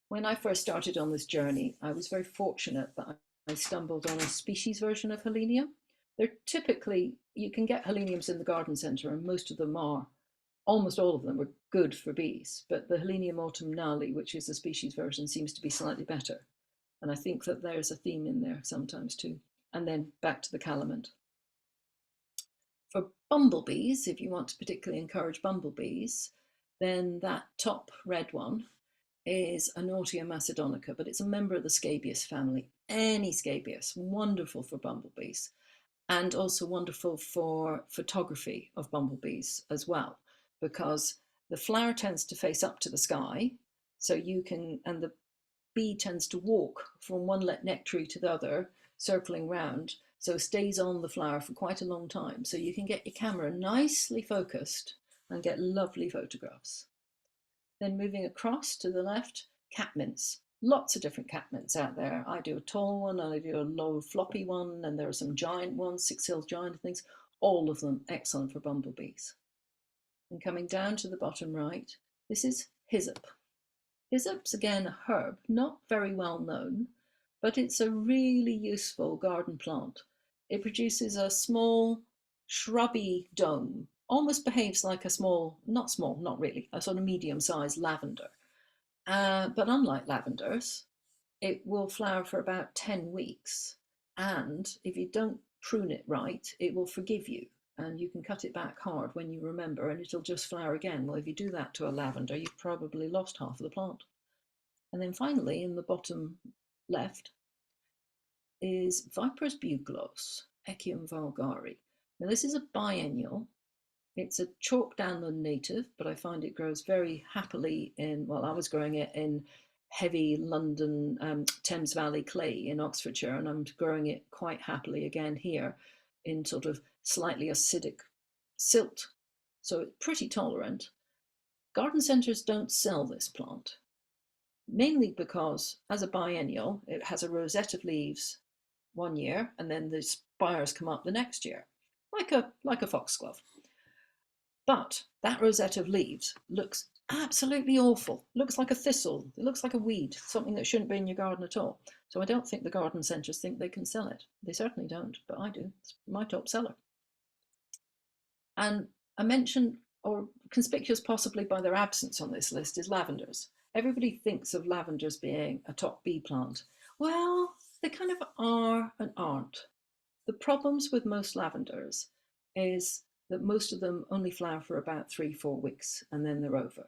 When I first started on this journey, I was very fortunate that I stumbled on a species version of Helenium. They're typically, you can get Heleniums in the garden centre and most of them are, almost all of them are good for bees, but the Helenium autumnale, which is the species version, seems to be slightly better. And I think that there's a theme in there sometimes too. And then back to the calamint. For bumblebees, if you want to particularly encourage bumblebees, then that top red one is Anortia macedonica, but it's a member of the scabious family. Any scabious, wonderful for bumblebees, and also wonderful for photography of bumblebees as well, because the flower tends to face up to the sky, so you can, and the bee tends to walk from one nectary to the other, circling round, so stays on the flower for quite a long time. So you can get your camera nicely focused and get lovely photographs. Then moving across to the left, catmints. Lots of different catmints out there. I do a tall one, I do a low floppy one, and there are some giant ones, 6 Hills giant things. All of them excellent for bumblebees. And coming down to the bottom right, this is hyssop. Hyssop's again a herb, not very well known, but it's a really useful garden plant. It produces a small shrubby dome, almost behaves like a small, not really, a sort of medium-sized lavender. But unlike lavenders, it will flower for about 10 weeks. And if you don't prune it right, it will forgive you. And you can cut it back hard when you remember, and it'll just flower again. Well, if you do that to a lavender, you've probably lost half of the plant. And then finally, in the bottom left, is Viper's bugloss, Echium vulgare. Now this is a biennial. It's a chalk downland native, but I find it grows very happily in, well, I was growing it in heavy London Thames Valley clay in Oxfordshire, and I'm growing it quite happily again here in sort of slightly acidic silt. So it's pretty tolerant. Garden centres don't sell this plant, mainly because as a biennial, it has a rosette of leaves one year, and then the spires come up the next year, like a foxglove. But that rosette of leaves looks absolutely awful. Looks like a thistle. It looks like a weed, something that shouldn't be in your garden at all. So I don't think the garden centres think they can sell it. They certainly don't, but I do. It's my top seller. And I mentioned, or conspicuous possibly by their absence on this list, is lavenders. Everybody thinks of lavenders being a top bee plant. Well, they kind of are and aren't. The problems with most lavenders is that most of them only flower for about 3-4 weeks and then they're over.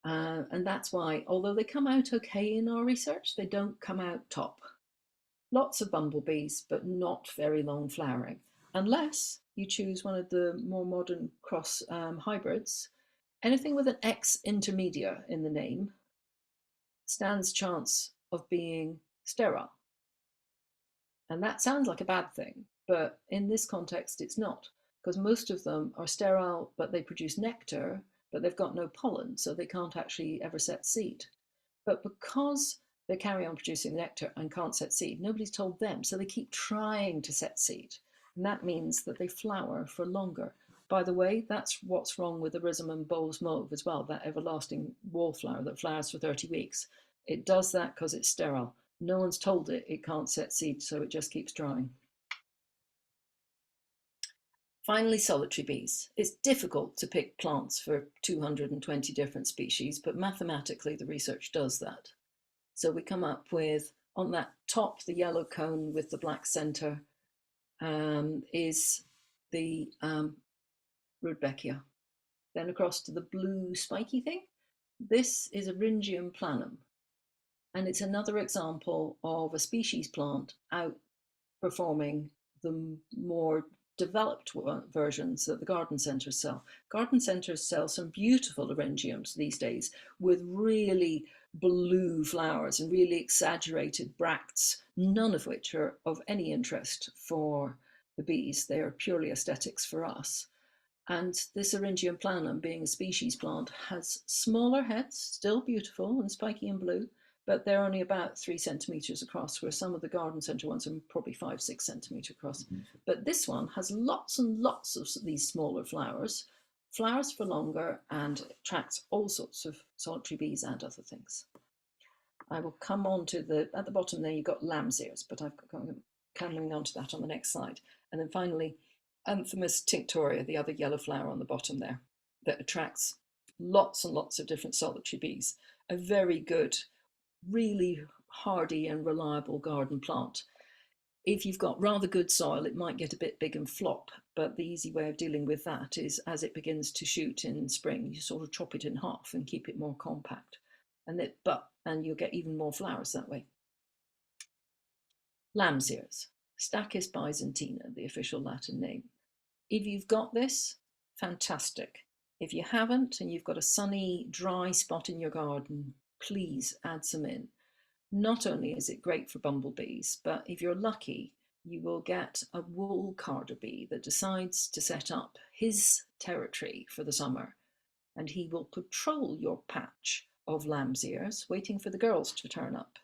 And that's why, although they come out okay in our research, they don't come out top. Lots of bumblebees, but not very long flowering, unless you choose one of the more modern cross hybrids. Anything with an X intermedia in the name stands chance of being sterile. And that sounds like a bad thing, but in this context, it's not, because most of them are sterile, but they produce nectar, but they've got no pollen, so they can't actually ever set seed. But because they carry on producing nectar and can't set seed, nobody's told them, so they keep trying to set seed. And that means that they flower for longer. By the way, that's what's wrong with the Rhizomum boles mauve as well, that everlasting wallflower that flowers for 30 weeks. It does that because it's sterile. No one's told it it can't set seed, so it just keeps drying. Finally, solitary bees. It's difficult to pick plants for 220 different species, but mathematically the research does that. So we come up with, on that top, the yellow cone with the black center is the Rudbeckia. Then across to the blue spiky thing, this is Eryngium planum. And it's another example of a species plant outperforming the more developed versions that the garden centres sell. Garden centres sell some beautiful Eryngiums these days with really blue flowers and really exaggerated bracts, none of which are of any interest for the bees. They are purely aesthetics for us. And this Eryngium planum, being a species plant, has smaller heads, still beautiful and spiky and blue, but they're only about 3 centimeters across, where some of the garden centre ones are probably 5-6 centimeter across. But this one has lots and lots of these smaller flowers, flowers for longer, and attracts all sorts of solitary bees and other things. I will come on to at the bottom there, you've got lamb's ears, but I'm coming on to that on the next slide. And then finally, Anthemis tinctoria, the other yellow flower on the bottom there, that attracts lots and lots of different solitary bees. A very good, really hardy and reliable garden plant. If you've got rather good soil, it might get a bit big and flop, but the easy way of dealing with that is as it begins to shoot in spring, you sort of chop it in half and keep it more compact. And you'll get even more flowers that way. Lamb's ears, Stachys byzantina, the official Latin name. If you've got this, fantastic. If you haven't and you've got a sunny, dry spot in your garden, please add some in. Not only is it great for bumblebees, but if you're lucky, you will get a wool carder bee that decides to set up his territory for the summer, and he will patrol your patch of lamb's ears, waiting for the girls to turn up.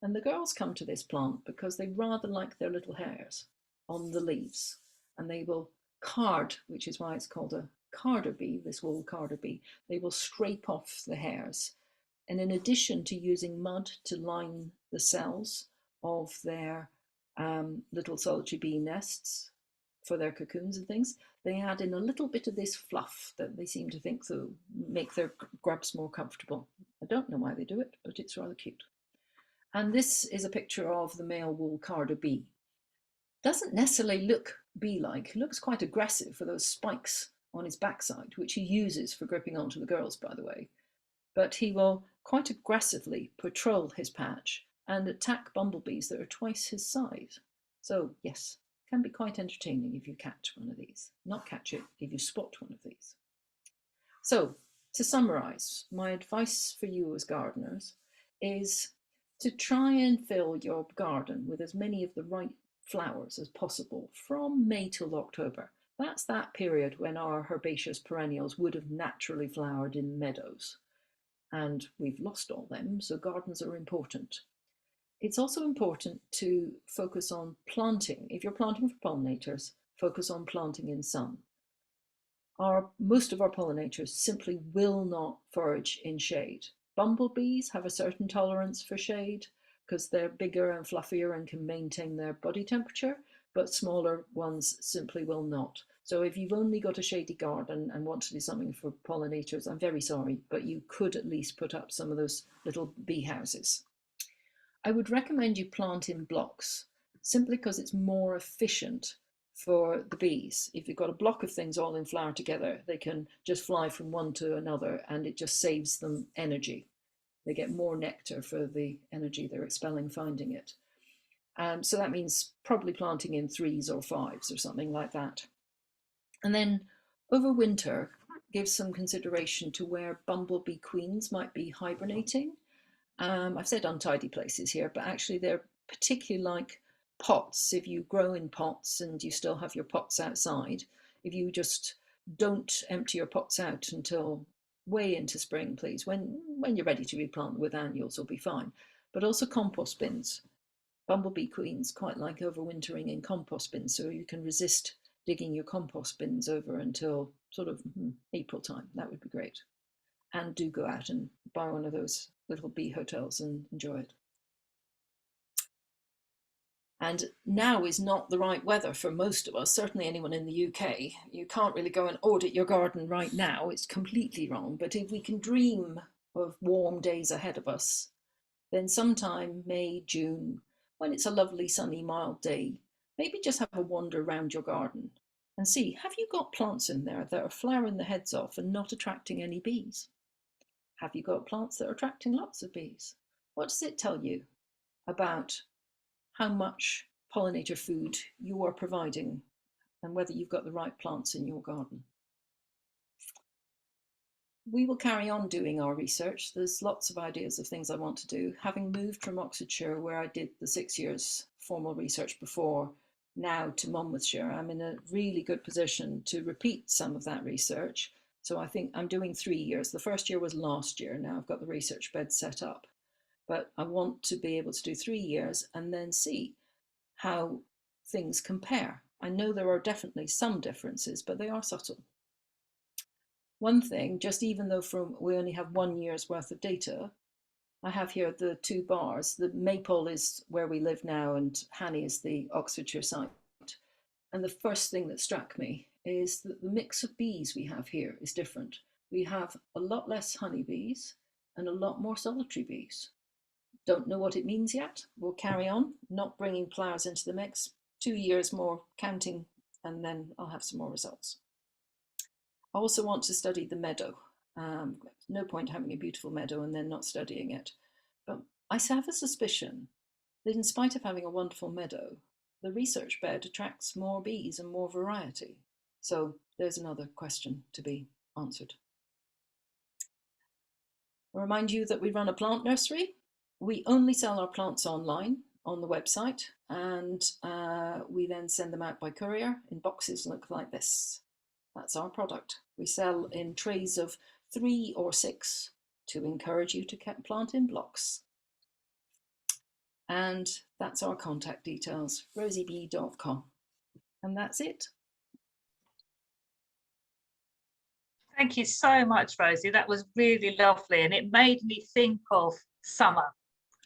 And the girls come to this plant because they rather like their little hairs on the leaves, and they will card, which is why it's called a carder bee, this wool carder bee. They will scrape off the hairs. And in addition to using mud to line the cells of their little solitary bee nests for their cocoons and things, they add in a little bit of this fluff that they seem to think will make their grubs more comfortable. I don't know why they do it, but it's rather cute. And this is a picture of the male wool carder bee. Doesn't necessarily look bee-like. He looks quite aggressive for those spikes on his backside, which he uses for gripping onto the girls, by the way. But he will quite aggressively patrol his patch and attack bumblebees that are twice his size. So yes, can be quite entertaining if you catch one of these. Not catch it, if you spot one of these. So to summarize, my advice for you as gardeners is to try and fill your garden with as many of the right flowers as possible from May till October. That's that period when our herbaceous perennials would have naturally flowered in meadows. And we've lost all them, so gardens are important. It's also important to focus on planting. If you're planting for pollinators, focus on planting in sun. Most of our pollinators simply will not forage in shade. Bumblebees have a certain tolerance for shade because they're bigger and fluffier and can maintain their body temperature, but smaller ones simply will not. So if you've only got a shady garden and want to do something for pollinators, I'm very sorry, but you could at least put up some of those little bee houses. I would recommend you plant in blocks simply because it's more efficient for the bees. If you've got a block of things all in flower together, they can just fly from one to another and it just saves them energy. They get more nectar for the energy they're expelling finding it. So that means probably planting in 3s or 5s or something like that. And then over winter, give some consideration to where bumblebee queens might be hibernating. I've said untidy places here, but actually they're particularly like pots. If you grow in pots and you still have your pots outside, if you just don't empty your pots out until way into spring, please, when you're ready to replant with annuals, will be fine. But also compost bins. Bumblebee queens quite like overwintering in compost bins, so you can resist digging your compost bins over until sort of April time. That would be great. And do go out and buy one of those little bee hotels and enjoy it. And now is not the right weather for most of us, certainly anyone in the UK. You can't really go and audit your garden right now, it's completely wrong. But if we can dream of warm days ahead of us, then sometime May, June, when it's a lovely sunny mild day, maybe just have a wander around your garden and see, have you got plants in there that are flowering the heads off and not attracting any bees? Have you got plants that are attracting lots of bees? What does it tell you about how much pollinator food you are providing and whether you've got the right plants in your garden? We will carry on doing our research. There's lots of ideas of things I want to do. Having moved from Oxfordshire, where I did the 6 years formal research before, now to Monmouthshire, I'm in a really good position to repeat some of that research. So I think I'm doing 3 years. The first year was last year. Now I've got the research bed set up. But I want to be able to do 3 years and then see how things compare. I know there are definitely some differences, but they are subtle. One thing, just even though we only have 1 year's worth of data, I have here the 2 bars. The Maypole is where we live now and Hanny is the Oxfordshire site. And the first thing that struck me is that the mix of bees we have here is different. We have a lot less honeybees and a lot more solitary bees. Don't know what it means yet. We'll carry on, not bringing flowers into the mix. 2 years more counting, and then I'll have some more results. I also want to study the meadow. No point having a beautiful meadow and then not studying it. But I have a suspicion that in spite of having a wonderful meadow, the research bed attracts more bees and more variety. So there's another question to be answered. I'll remind you that we run a plant nursery. We only sell our plants online on the website, and we then send them out by courier in boxes look like this. That's our product. We sell in trays of 3 or 6 to encourage you to plant in blocks. And that's our contact details, rosibee.com. And that's it. Thank you so much, Rosie. That was really lovely. And it made me think of summer.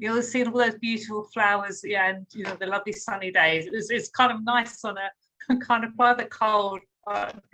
You'll see all those beautiful flowers, yeah, and the lovely sunny days. It's kind of nice on a kind of rather cold,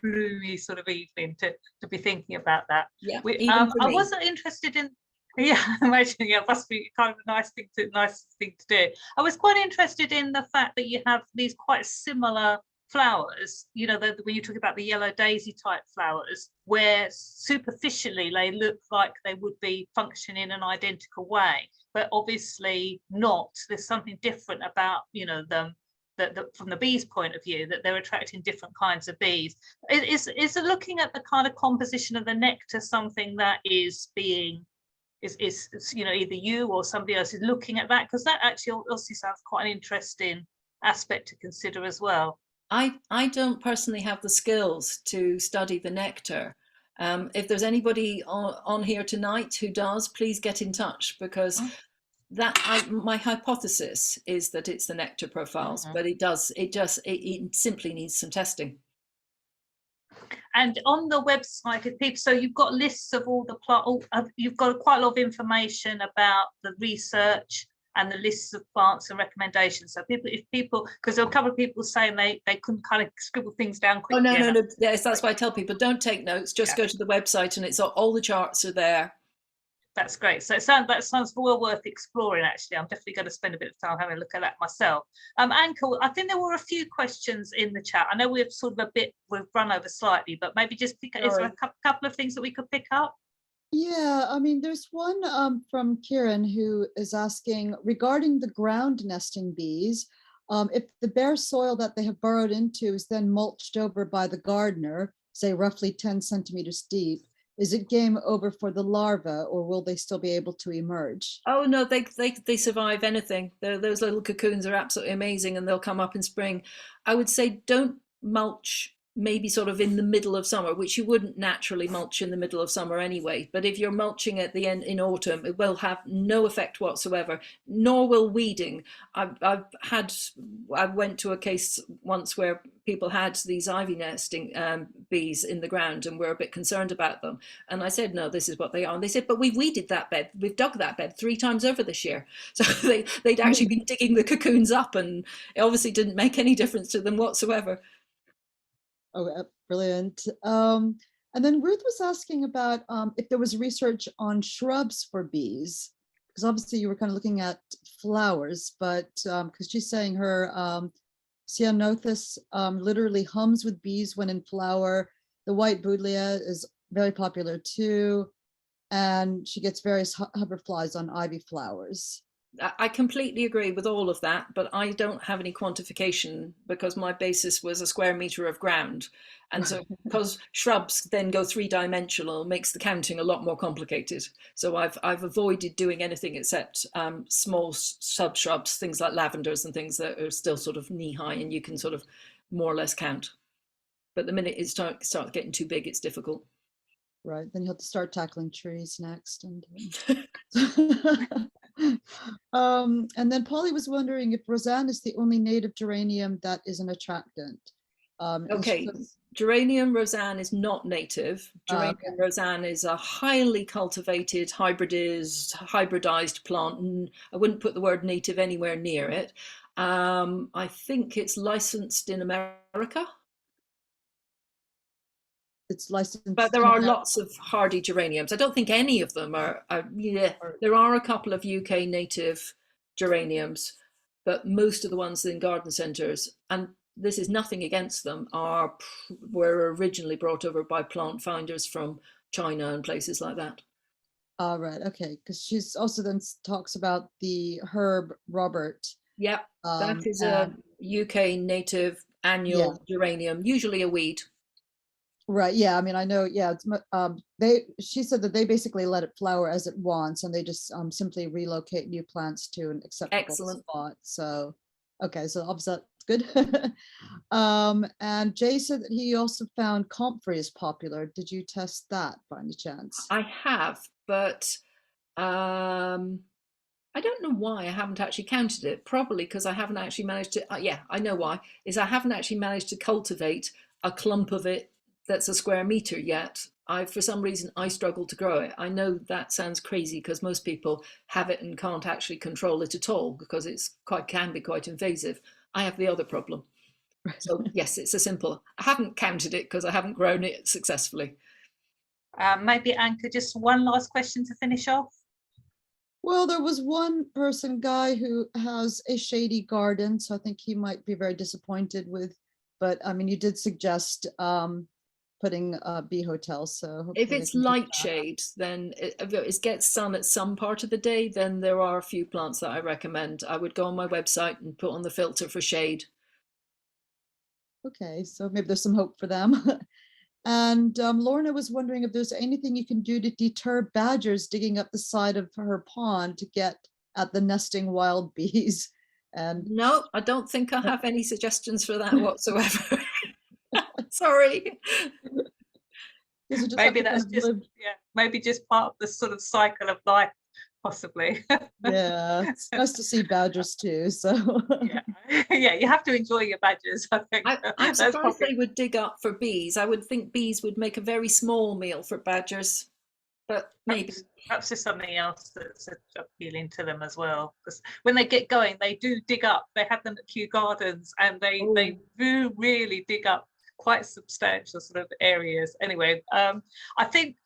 gloomy sort of evening to be thinking about that. Yeah, I wasn't interested in. Yeah, imagine. Yeah, it must be kind of a nice thing to do. I was quite interested in the fact that you have these quite similar flowers. When you talk about the yellow daisy type flowers, where superficially they look like they would be functioning in an identical way, but obviously not. There's something different about them. That from the bees' point of view, that they're attracting different kinds of bees. Is looking at the kind of composition of the nectar something that is being either you or somebody else is looking at that, because that actually also sounds quite an interesting aspect to consider as well. I don't personally have the skills to study the nectar. If there's anybody on here tonight who does, please get in touch, because my hypothesis is that it's the nectar profiles, but it simply needs some testing. And on the website, if people, so you've got lists of all the you've got quite a lot of information about the research and the lists of plants and recommendations. So if people, because there are a couple of people saying they couldn't kind of scribble things down quickly. Oh, no. Yes, that's why I tell people, don't take notes, just go to the website and it's all the charts are there. That's great. So that sounds well worth exploring, actually. I'm definitely going to spend a bit of time having a look at that myself. Anka, I think there were a few questions in the chat. I know we've run over slightly, but maybe just is there a couple of things that we could pick up? Yeah, I mean, there's one from Kieran who is asking regarding the ground nesting bees, if the bare soil that they have burrowed into is then mulched over by the gardener, say roughly 10 centimeters deep, is it game over for the larva, or will they still be able to emerge? Oh no, they survive anything. Those little cocoons are absolutely amazing, and they'll come up in spring. I would say don't mulch maybe sort of in the middle of summer, which you wouldn't naturally mulch in the middle of summer anyway. But if you're mulching at the end in autumn, it will have no effect whatsoever, nor will weeding. I went to a case once where people had these ivy nesting bees in the ground and were a bit concerned about them. And I said, no, this is what they are. And they said, but we've weeded that bed. We've dug that bed 3 times over this year. So they'd actually been digging the cocoons up, and it obviously didn't make any difference to them whatsoever. Oh, brilliant. And then Ruth was asking about if there was research on shrubs for bees, because obviously you were kind of looking at flowers, but because she's saying her Ceanothus literally hums with bees when in flower. The white buddleia is very popular too, and she gets various hoverflies on ivy flowers. I completely agree with all of that, but I don't have any quantification because my basis was a square meter of ground. And so because shrubs then go 3-dimensional, makes the counting a lot more complicated. So I've avoided doing anything except small sub-shrubs, things like lavenders and things that are still sort of knee-high and you can sort of more or less count. But the minute it starts getting too big, it's difficult. Right, then you have to start tackling trees next. And and then Polly was wondering if Roseanne is the only native geranium that is an attractant. Okay, geranium Roseanne is not native. Geranium Roseanne is a highly cultivated, hybridized plant, and I wouldn't put the word native anywhere near it. I think it's licensed in America. It's licensed, but there are lots of hardy geraniums. I don't think any of them are yeah, there are a couple of UK native geraniums, but most of the ones in garden centres, and this is nothing against them, were originally brought over by plant finders from China and places like that. All right, okay, because she's also then talks about the herb Robert. Yeah, that is a UK native annual geranium, usually a weed. Right. Yeah. I mean, I know. Yeah. It's, she said that they basically let it flower as it wants, and they just simply relocate new plants to an acceptable spot. So, okay. So obviously that's good. And Jay said that he also found comfrey is popular. Did you test that by any chance? I have, but I don't know why I haven't actually counted it. Probably because I haven't actually managed to. Yeah, I know why. Is I haven't actually managed to cultivate a clump of it that's a square meter yet. For some reason, I struggle to grow it. I know that sounds crazy because most people have it and can't actually control it at all because can be quite invasive. I have the other problem. So yes, it's a simple. I haven't counted it because I haven't grown it successfully. Maybe Anka, just one last question to finish off. Well, there was one guy who has a shady garden, so I think he might be very disappointed with. But I mean, you did suggest putting a bee hotel, so if it's light shade, then if it gets sun at some part of the day, then there are a few plants that I recommend. I would go on my website and put on the filter for shade. Okay, so maybe there's some hope for them. And Lorna was wondering if there's anything you can do to deter badgers digging up the side of her pond to get at the nesting wild bees. And no, I don't think I have any suggestions for that whatsoever. Sorry. Maybe that's just maybe just part of the sort of cycle of life possibly. Yeah, it's nice to see badgers too. So Yeah, yeah, you have to enjoy your badgers, I think. I'm That's surprised probably, they would dig up for bees. I would think bees would make a very small meal for badgers, but maybe. perhaps there's something else that's appealing to them as well. Because when they get going, they do dig up. They have them at Kew Gardens, and they do really dig up quite substantial sort of areas. Anyway, I think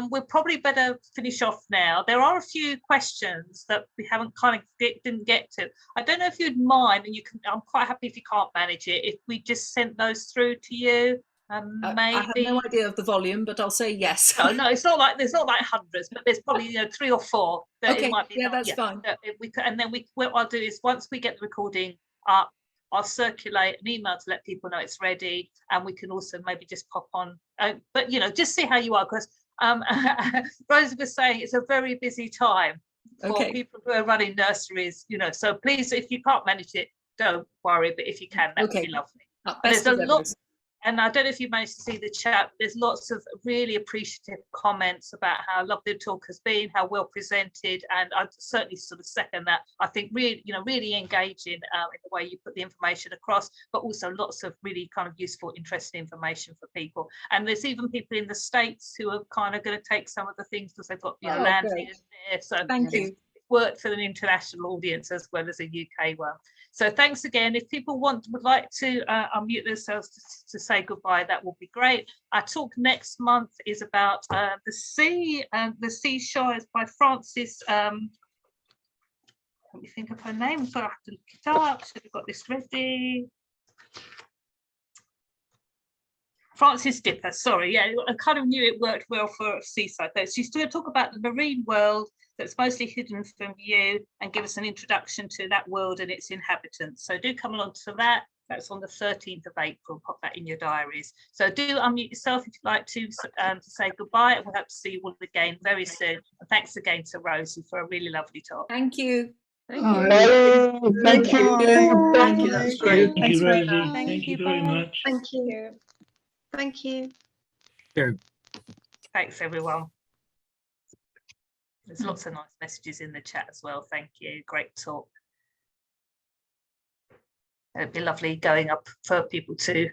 we'll probably better finish off now. There are a few questions that we haven't kind of didn't get to. I don't know if you'd mind, and you can. I'm quite happy if you can't manage it. If we just sent those through to you, maybe. I have no idea of the volume, but I'll say yes. No, it's not like there's not like hundreds, but there's probably 3 or 4 that Okay, it might be. yeah, that's fine. We could, and then what I'll do is once we get the recording up, I'll circulate an email to let people know it's ready, and we can also maybe just pop on. But just see how you are, because Rosie was saying it's a very busy time for people who are running nurseries. So please, if you can't manage it, don't worry. But if you can, that would be lovely. There's a lot. And I don't know if you managed to see the chat. There's lots of really appreciative comments about how lovely the talk has been, how well presented, and I certainly sort of second that. I think really, really engaging in the way you put the information across, but also lots of really kind of useful, interesting information for people. And there's even people in the States who are kind of going to take some of the things because they've got land there. So thank you. Worked for an international audience as well as a UK one. So thanks again. If people would like to unmute themselves to say goodbye, that will be great. Our talk next month is about the sea and the seashores by Frances. Let me think of her name, so I have to look it up. Should have got this ready. Frances Dipper, sorry, yeah, I kind of knew it worked well for Seaside. She's going to talk about the marine world that's mostly hidden from view and give us an introduction to that world and its inhabitants. So do come along to that. That's on the 13th of April. Pop that in your diaries. So do unmute yourself if you'd like to say goodbye, and we'll hope to see you all again very soon. And thanks again to Rosie for a really lovely talk. Thank you. Thank you. Thank you. Thank you. That's great. Thank you, Rosie. Thank you very much. Thank you. Thank you. Thanks, everyone. There's lots of nice messages in the chat as well. Thank you. Great talk. It'd be lovely going up for people to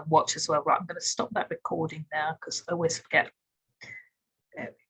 watch as well. Right, I'm going to stop that recording now because I always forget. There we go.